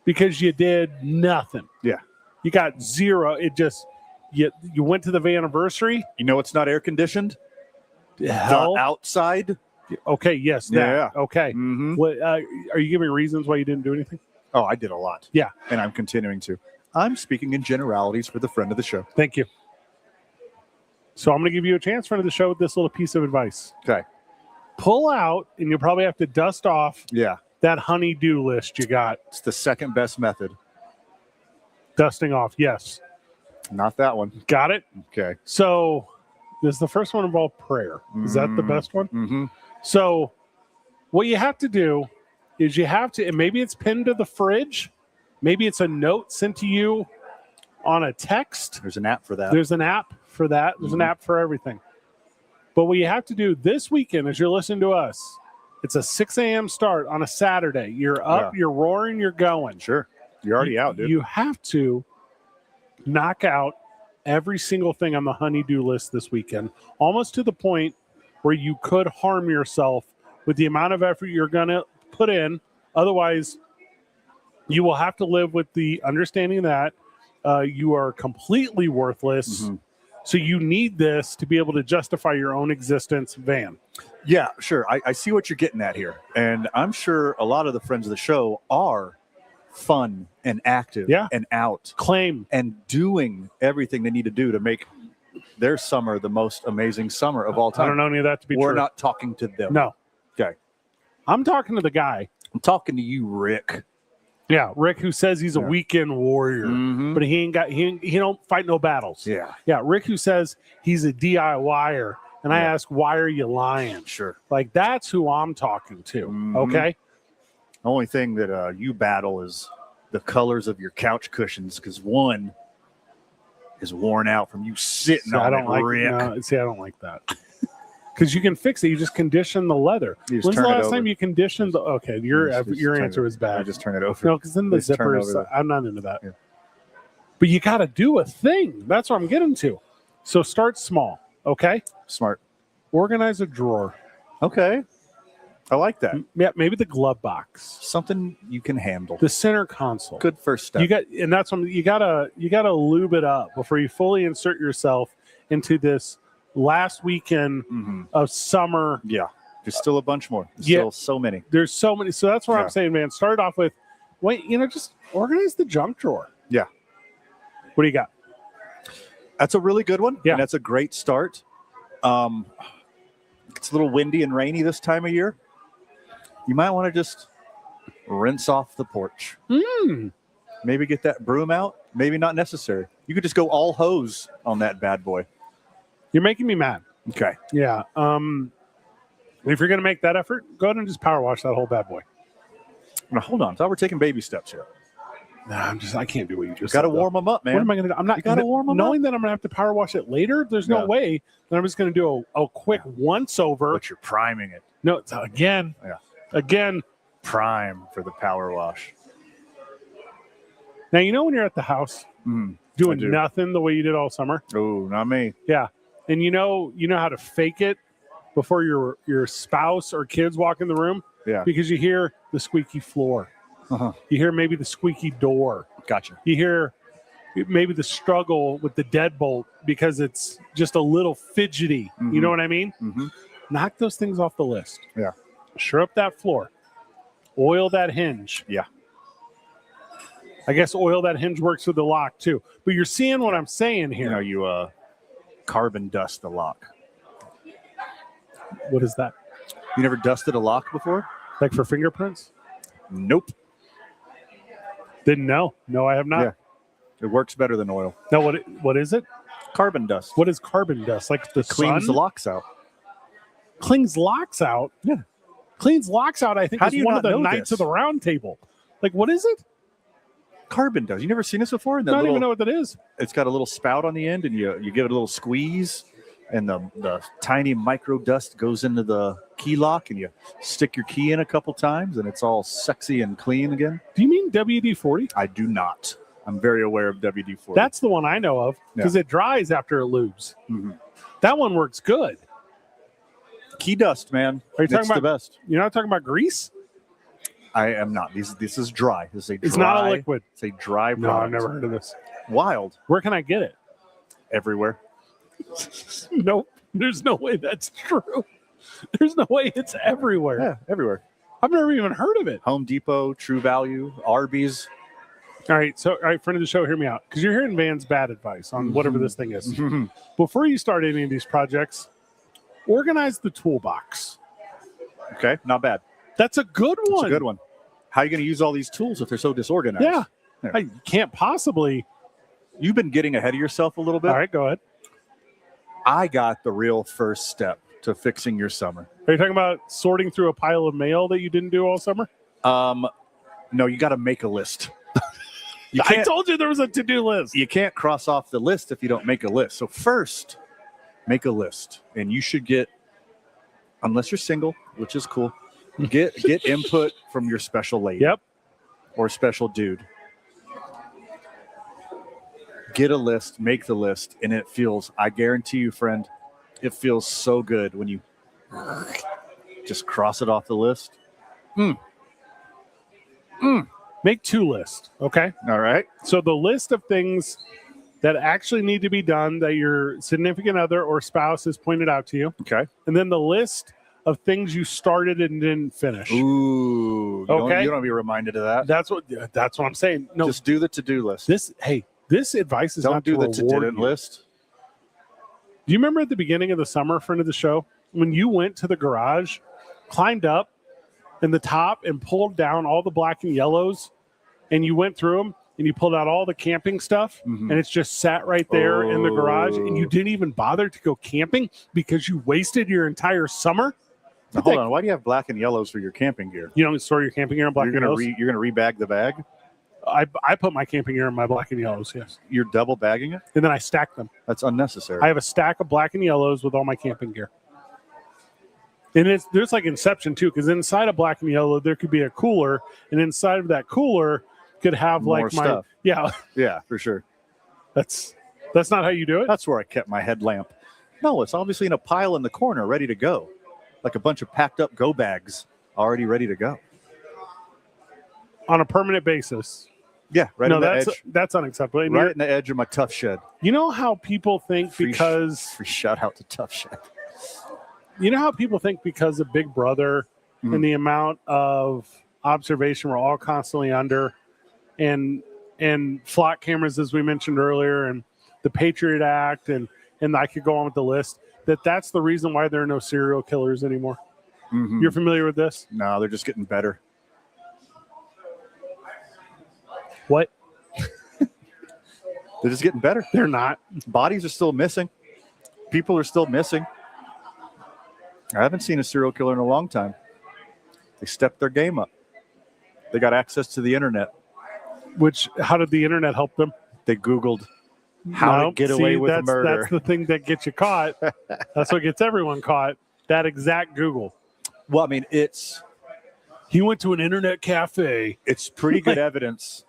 because you did nothing. Yeah. You got zero. It just, you went to the Vanniversary. You know it's not air conditioned? Hell? The outside? Okay, yes. That. Yeah. Okay. What, are you giving reasons why you didn't do anything? Oh, I did a lot. Yeah. And I'm continuing to. I'm speaking in generalities for the friend of the show. Thank you. So I'm going to give you a chance, friend of the show, with this little piece of advice. Okay. Pull out, and you'll probably have to dust off that honey-do list you got. It's the second best method. Dusting off, yes. Not that one. Got it? Okay. So does the first one involve prayer? Is that the best one? So what you have to do is you have to, and maybe it's pinned to the fridge. Maybe it's a note sent to you on a text. There's an app for that. There's an app for that. There's an app for everything. But what you have to do this weekend as you're listening to us, it's a 6 a.m. start on a Saturday. You're up, you're roaring, you're going. Sure. You're already out, dude. You have to knock out every single thing on the honey-do list this weekend, almost to the point where you could harm yourself with the amount of effort you're going to put in. Otherwise, you will have to live with the understanding that you are completely worthless. So you need this to be able to justify your own existence, Van. Yeah, sure. I see what you're getting at here. And I'm sure a lot of the friends of the show are fun and active and out. Claim. And doing everything they need to do to make their summer the most amazing summer of all time. I don't know any of that to be We're true. not talking to them. No. Okay. I'm talking to the guy. I'm talking to you, Rick. Yeah, Rick, who says he's a weekend warrior, but he don't fight no battles. Yeah, Rick, who says he's a DIYer, and I ask, why are you lying? Sure. Like, that's who I'm talking to. Okay. The only thing that you battle is the colors of your couch cushions, because one is worn out from you sitting on it, Rick. No, see, I don't like that. Because you can fix it. You just condition the leather. When's the last time you conditioned the? Okay, your answer was bad. I just turn it over. No, because then the zippers. I'm not into that. Yeah. But you got to do a thing. That's what I'm getting to. So start small. Okay. Smart. Organize a drawer. Okay. I like that. Yeah, maybe the glove box. Something you can handle. The center console. Good first step. And that's when you gotta lube it up before you fully insert yourself into this last weekend of summer. Yeah. There's still a bunch more. There's still so many. There's so many. So that's what I'm saying, man. Start off with, just organize the junk drawer. Yeah. What do you got? That's a really good one. Yeah. And that's a great start. It's a little windy and rainy this time of year. You might want to just rinse off the porch. Maybe get that broom out. Maybe not necessary. You could just go all hose on that bad boy. You're making me mad. Okay. Yeah. If you're going to make that effort, go ahead and just power wash that whole bad boy. Now, hold on. I thought we're taking baby steps here. Nah, I can't do what you just got to said, warm them up, man. What am I going to do? I'm not going to warm them knowing up. that I'm going to have to power wash it later. There's no way that I'm just going to do a quick once over. But you're priming it. No, it's again. Yeah. Again. Prime for the power wash. Now, when you're at the house doing nothing the way you did all summer. Oh, not me. Yeah. And you know how to fake it before your spouse or kids walk in the room? Yeah. Because you hear the squeaky floor. You hear maybe the squeaky door. Gotcha. You hear maybe the struggle with the deadbolt because it's just a little fidgety. You know what I mean? Knock those things off the list. Yeah. Sure up that floor. Oil that hinge. Yeah. I guess oil that hinge works with the lock too. But you're seeing what I'm saying here. You carbon dust the lock. What is that? You never dusted a lock before? Like for fingerprints? Nope. Didn't know. No, I have not. Yeah. It works better than oil. No, what is it? Carbon dust. What is carbon dust? Like the cleans sun? the locks out. Cleans locks out? Yeah. Cleans locks out, I think, How is do you one not of the know Knights this? of the Round Table. Like, what is it? Carbon dust. You never seen this before? I don't even know what that is. It's got a little spout on the end, and you give it a little squeeze, and the tiny micro dust goes into the key lock, and you stick your key in a couple times, and it's all sexy and clean again. Do you mean WD-40? I do not. I'm very aware of WD-40. That's the one I know of because it dries after it lubes. That one works good. Key dust, man. Are you talking it's about the best? You're not talking about grease? I am not. This is dry. This is a dry. It's not a liquid. It's a dry product. No, I've never heard of this. Wild. Where can I get it? Everywhere. Nope. There's no way that's true. There's no way it's everywhere. Yeah, everywhere. I've never even heard of it. Home Depot, True Value, Arby's. All right, friend of the show, hear me out. Because you're hearing Van's bad advice on whatever this thing is. Before you start any of these projects, organize the toolbox. Okay, not bad. That's a good one. It's a good one. How are you going to use all these tools if they're so disorganized? Yeah. I can't possibly. You've been getting ahead of yourself a little bit. All right, go ahead. I got the real first step to fixing your summer. Are you talking about sorting through a pile of mail that you didn't do all summer? No, you got to make a list. I told you there was a to-do list. You can't cross off the list if you don't make a list. So first, make a list. And you should get, unless you're single, which is cool, get input from your special lady. Yep. Or special dude. Get a list, make the list, and it feels, I guarantee you, friend, it feels so good when you just cross it off the list. Make 2 lists, okay? All right. So the list of things that actually need to be done that your significant other or spouse has pointed out to you. Okay. And then the list of things you started and didn't finish. Ooh. You don't want to be reminded of that. That's what I'm saying. No, just do the to-do list. This advice is don't not do to the to-didn't you. list. Do you remember at the beginning of the summer, friend of the show, when you went to the garage, climbed up in the top and pulled down all the black and yellows, and you went through them and you pulled out all the camping stuff, and it's just sat right there in the garage, and you didn't even bother to go camping because you wasted your entire summer? Now, hold on. Why do you have black and yellows for your camping gear? You don't store your camping gear in black and yellows? You're gonna rebag the bag? I put my camping gear in my black and yellows, yes. You're double bagging it? And then I stack them. That's unnecessary. I have a stack of black and yellows with all my camping gear. And there's like Inception too, because inside of black and yellow there could be a cooler, and inside of that cooler could have more like my stuff. Yeah. Yeah, for sure. That's not how you do it. That's where I kept my headlamp. No, it's obviously in a pile in the corner, ready to go, like a bunch of packed up go bags, already ready to go On a permanent basis. Yeah, right. No, in the edge. that's unacceptable. And right in the edge of my Tough Shed. You know how people think free shout out to Tough Shed. You know how people think because of Big Brother and the amount of observation we're all constantly under, and flock cameras, as we mentioned earlier, and the Patriot Act, and I could go on with the list, that's the reason why there are no serial killers anymore. You're familiar with this? No, they're just getting better. What? They're just getting better. They're not. Bodies are still missing. People are still missing. I haven't seen a serial killer in a long time. They stepped their game up. They got access to the internet. How did the internet help them? They Googled how to get away with murder. That's the thing that gets you caught. That's what gets everyone caught. That exact Google. Well, I mean, he went to an internet cafe. It's pretty good evidence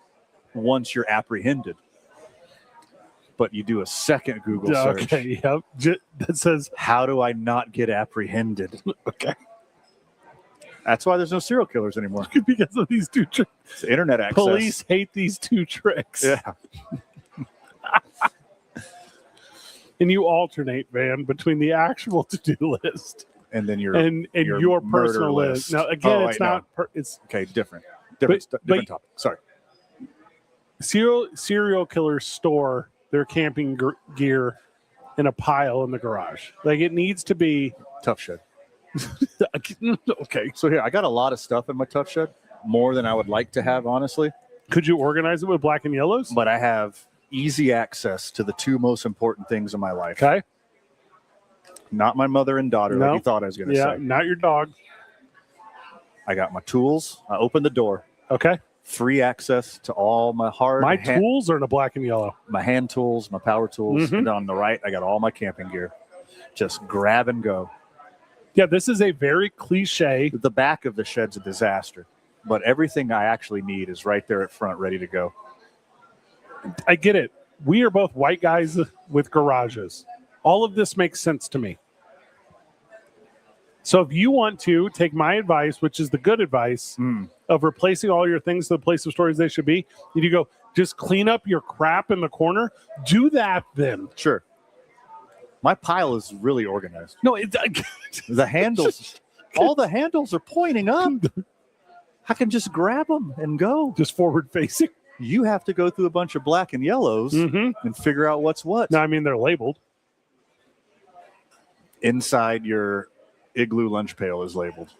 once you're apprehended. But you do a second Google search. Okay, yep. That says, how do I not get apprehended? Okay. That's why there's no serial killers anymore. Because of these 2 tricks. It's internet access. Police hate these 2 tricks. Yeah. And you alternate, Van, between the actual to-do list and then your personal list. Now, again, it's not. It's okay. Different topic. Sorry. Serial killers store their camping gear in a pile in the garage. Like, it needs to be Tough Shed. Okay. So here, I got a lot of stuff in my Tough Shed, more than I would like to have, honestly. Could you organize it with black and yellows? But I have easy access to the 2 most important things in my life. Okay. Not my mother and daughter, like you thought I was going to say. Yeah, not your dog. I got my tools. I opened the door. Okay. Free access to all my tools are in a black and yellow. My hand tools, my power tools. And on the right, I got all my camping gear. Just grab and go. Yeah, this is a very cliche. The back of the shed's a disaster, but everything I actually need is right there at front, ready to go. I get it. We are both white guys with garages. All of this makes sense to me. So if you want to take my advice, which is the good advice of replacing all your things to the place of storage they should be, and you go, just clean up your crap in the corner, do that then. Sure. My pile is really organized. No, the handles, all the handles are pointing up. I can just grab them and go. Just forward facing. You have to go through a bunch of black and yellows and figure out what's what. No, I mean, they're labeled. Inside your igloo lunch pail is labeled.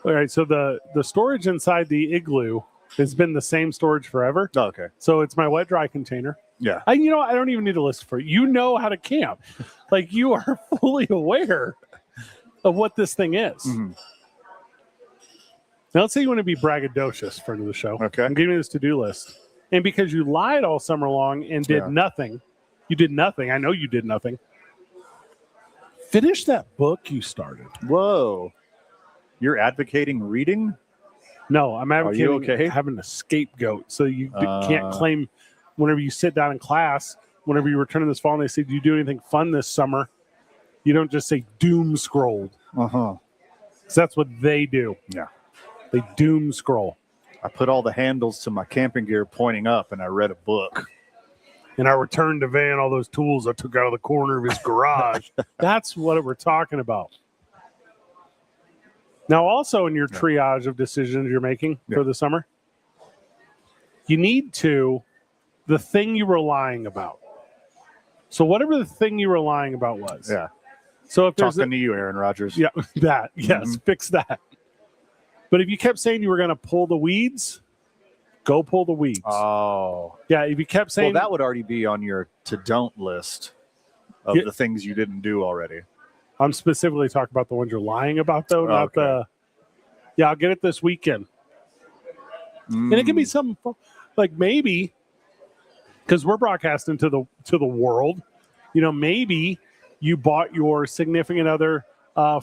All right, so the storage inside the igloo has been the same storage forever. Oh, okay. So it's my wet dry container. Yeah. I don't even need a list for it. You know how to camp. Like, you are fully aware of what this thing is. Now, let's say you want to be braggadocious, friend of the show. Okay. I'm giving you this to-do list. And because you lied all summer long and did nothing, you did nothing. I know you did nothing. Finish that book you started. Whoa. You're advocating reading? No, I'm advocating okay? having a scapegoat. So you can't claim whenever you sit down in class, whenever you return this fall and they say, do you do anything fun this summer? You don't just say doom scrolled. Uh-huh. Because that's what they do. Yeah. They doom scroll. I put all the handles to my camping gear pointing up, and I read a book. And I returned to Van all those tools I took out of the corner of his garage. That's what we're talking about. Now, also in your triage of decisions you're making for the summer, you need the thing you were lying about. So whatever the thing you were lying about was. Yeah. So if there's talking to you, Aaron Rodgers. Yeah, that. Yes, fix that. But if you kept saying you were going to pull the weeds, go pull the weeds. Oh. Yeah, if you kept saying... Well, that would already be on your to-don't list of the things you didn't do already. I'm specifically talking about the ones you're lying about, though, not the... Yeah, I'll get it this weekend. And it can be something like maybe, because we're broadcasting to the world, maybe you bought your significant other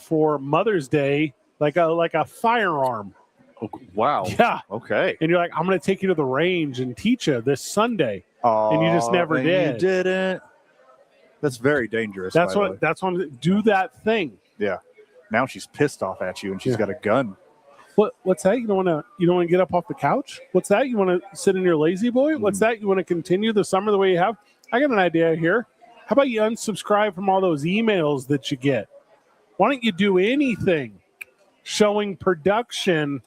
for Mother's Day like a firearm. Oh, wow. Yeah. Okay. And you're like, I'm going to take you to the range and teach you this Sunday. And you just never did. You didn't. That's very dangerous. That's what I'm do that thing. Yeah. Now she's pissed off at you and she's got a gun. What's that? You don't want to get up off the couch? What's that? You want to sit in your lazy boy? What's that? You want to continue the summer the way you have? I got an idea here. How about you unsubscribe from all those emails that you get? Why don't you do anything showing production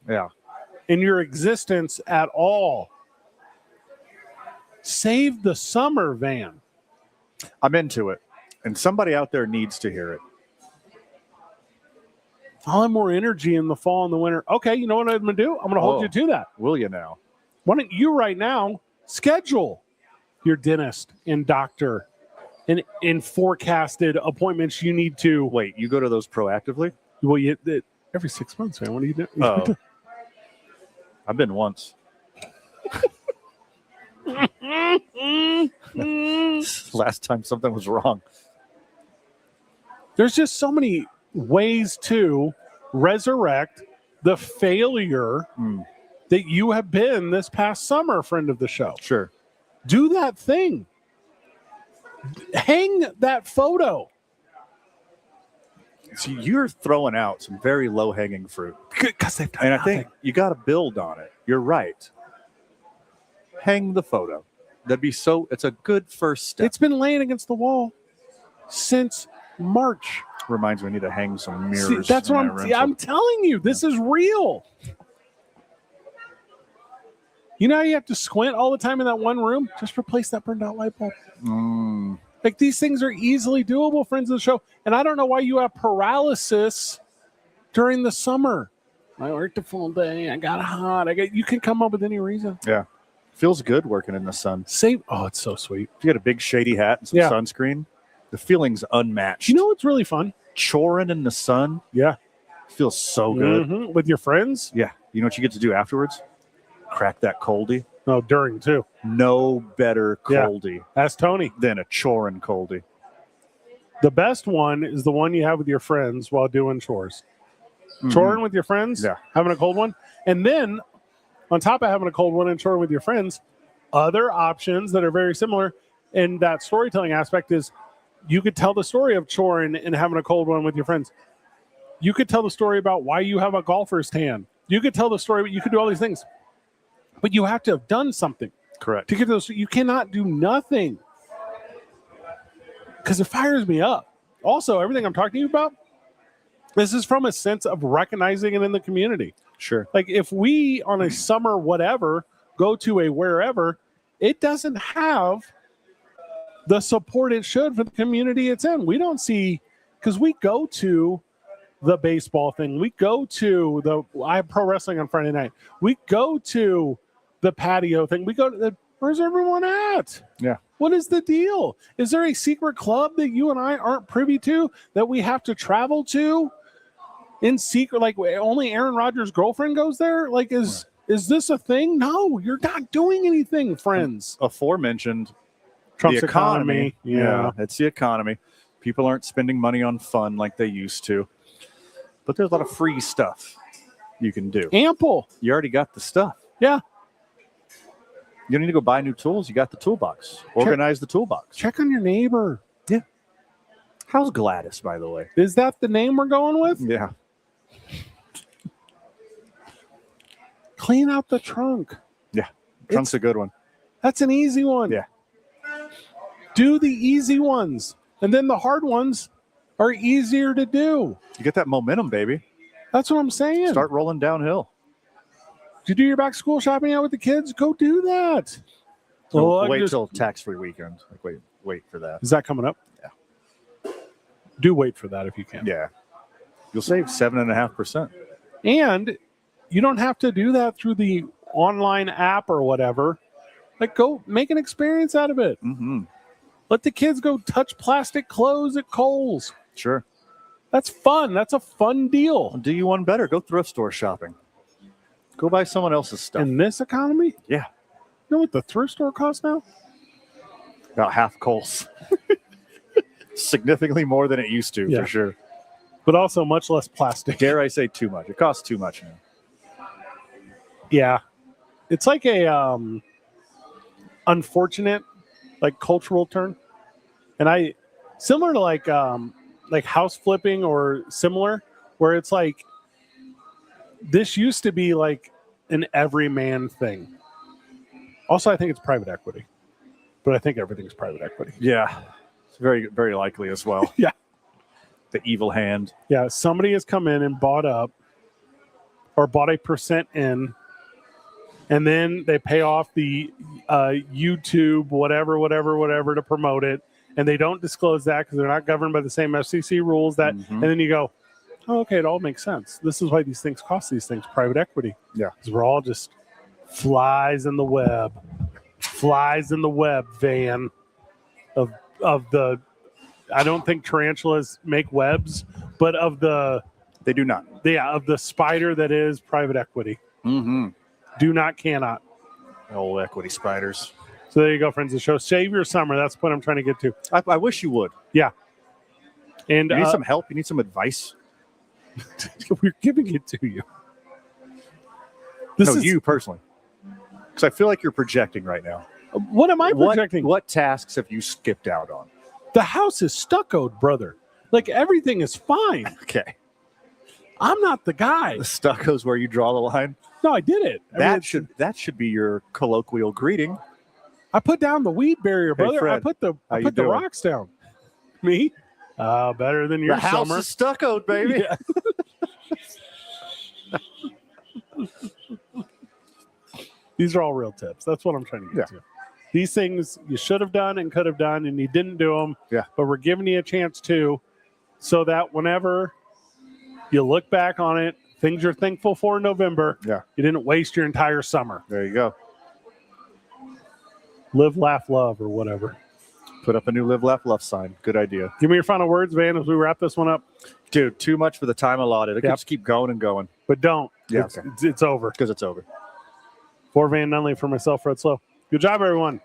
in your existence at all? Save the summer, Van. I'm into it. And somebody out there needs to hear it. I'll have more energy in the fall and the winter. Okay, you know what I'm going to do? I'm going to hold you to that. Will you now? Why don't you right now schedule your dentist and doctor and in forecasted appointments you need to. Wait, you go to those proactively? Well, every 6 months, man. What do you do? Oh. I've been once. Last time something was wrong. There's just so many ways to resurrect the failure that you have been this past summer, friend of the show. Sure. Do that thing. Hang that photo. See, you're throwing out some very low-hanging fruit. Because they've done and nothing. I think you got to build on it. You're right. Hang the photo. It's a good first step. It's been laying against the wall since March. Reminds me I need to hang some mirrors. See, that's what I'm telling you. This is real. You know how you have to squint all the time in that one room? Just replace that burned out light bulb. Like, these things are easily doable, friends of the show. And I don't know why you have paralysis during the summer. I worked a full day. I got hot. You can come up with any reason. Yeah. Feels good working in the sun. It's so sweet. If you got a big shady hat and some sunscreen, the feeling's unmatched. You know what's really fun? Choring in the sun. Yeah. Feels so good. With your friends? Yeah. You know what you get to do afterwards? Crack that coldie. No, during too. No better coldie Ask Tony. than a choring coldie. The best one is the one you have with your friends while doing chores. Choring with your friends, having a cold one. And then on top of having a cold one and choring with your friends, other options that are very similar in that storytelling aspect is you could tell the story of choring and having a cold one with your friends. You could tell the story about why you have a golfer's tan. You could tell the story, you could do all these things. But you have to have done something. Correct. To get those, you cannot do nothing. Because it fires me up. Also, everything I'm talking to you about, this is from a sense of recognizing it in the community. Sure. Like, if we on a summer whatever go to a wherever, it doesn't have the support it should for the community it's in. We don't see, because we go to the baseball thing. We go to I have pro wrestling on Friday night. We go to the patio thing. We go to where's everyone at? Yeah. What is the deal? Is there a secret club that you and I aren't privy to that we have to travel to in secret? Like, only Aaron Rodgers' girlfriend goes there? Like, Is this a thing? No, you're not doing anything, friends. Aforementioned Trump's the economy. Yeah. It's the economy. People aren't spending money on fun like they used to. But there's a lot of free stuff you can do. Ample. You already got the stuff. Yeah. You don't need to go buy new tools. You got the toolbox. Organize the toolbox. Check on your neighbor. Yeah. How's Gladys, by the way? Is that the name we're going with? Yeah. Clean out the trunk. Yeah. Trunk's a good one. That's an easy one. Yeah. Do the easy ones. And then the hard ones are easier to do. You get that momentum, baby. That's what I'm saying. Start rolling downhill. Did you do your back to school shopping out with the kids? Go do that. So wait till tax-free weekend. Like wait for that. Is that coming up? Yeah. Do wait for that if you can. Yeah. You'll save 7.5%. And you don't have to do that through the online app or whatever. Like, go make an experience out of it. Mm-hmm. Let the kids go touch plastic clothes at Kohl's. Sure. That's fun. That's a fun deal. Do you one better? Go thrift store shopping. Go buy someone else's stuff. In this economy? Yeah. You know what the thrift store costs now? About half Kohl's. Significantly more than it used to, Yeah. for sure. But also much less plastic. Dare I say too much? It costs too much now. Yeah. It's like a unfortunate cultural turn. And similar to like house flipping or similar, where it's like this used to be like an everyman thing. Also, I think it's private equity. But I think everything's private equity. Yeah. It's very, very likely as well. Yeah. The evil hand. Yeah. Somebody has come in and bought up or bought a percent in, and then they pay off the YouTube, whatever to promote it. And they don't disclose that because they're not governed by the same FCC rules that, and then you go, oh, okay, it all makes sense. This is why these things cost these things, private equity. Yeah. Because we're all just flies in the web, Van of the, I don't think tarantulas make webs, but of the, They do not. yeah, of the spider that is private equity. Mm-hmm. Do not, cannot. Old equity spiders. So there you go, friends of the show. Save your summer. That's what I'm trying to get to. I wish you would. Yeah. And You need some help? You need some advice? we're giving it to you. You personally. Because I feel like you're projecting right now. What am I projecting? What tasks have you skipped out on? The house is stuccoed, brother. Like, everything is fine. Okay. I'm not the guy. The stucco's where you draw the line. No, I did it. That should be your colloquial greeting. I put down the weed barrier, Hey, brother. Fred, I put the you doing? rocks down. Me? Better than your The house summer. is stuccoed, baby. Yeah. These are all real tips. That's what I'm trying to get to. These things you should have done and could have done, and you didn't do them. Yeah. But we're giving you a chance to, so that whenever you look back on it, things you're thankful for in November, Yeah. you didn't waste your entire summer. There you go. Live, laugh, love, or whatever. Put up a new live, laugh, love sign. Good idea. Give me your final words, Van, as we wrap this one up. Dude, too much for the time allotted. It could Yep. just keep going and going. But don't. Yeah, It's over. because it's over. For Van Nunley, for myself, Fred Slow. Good job, everyone.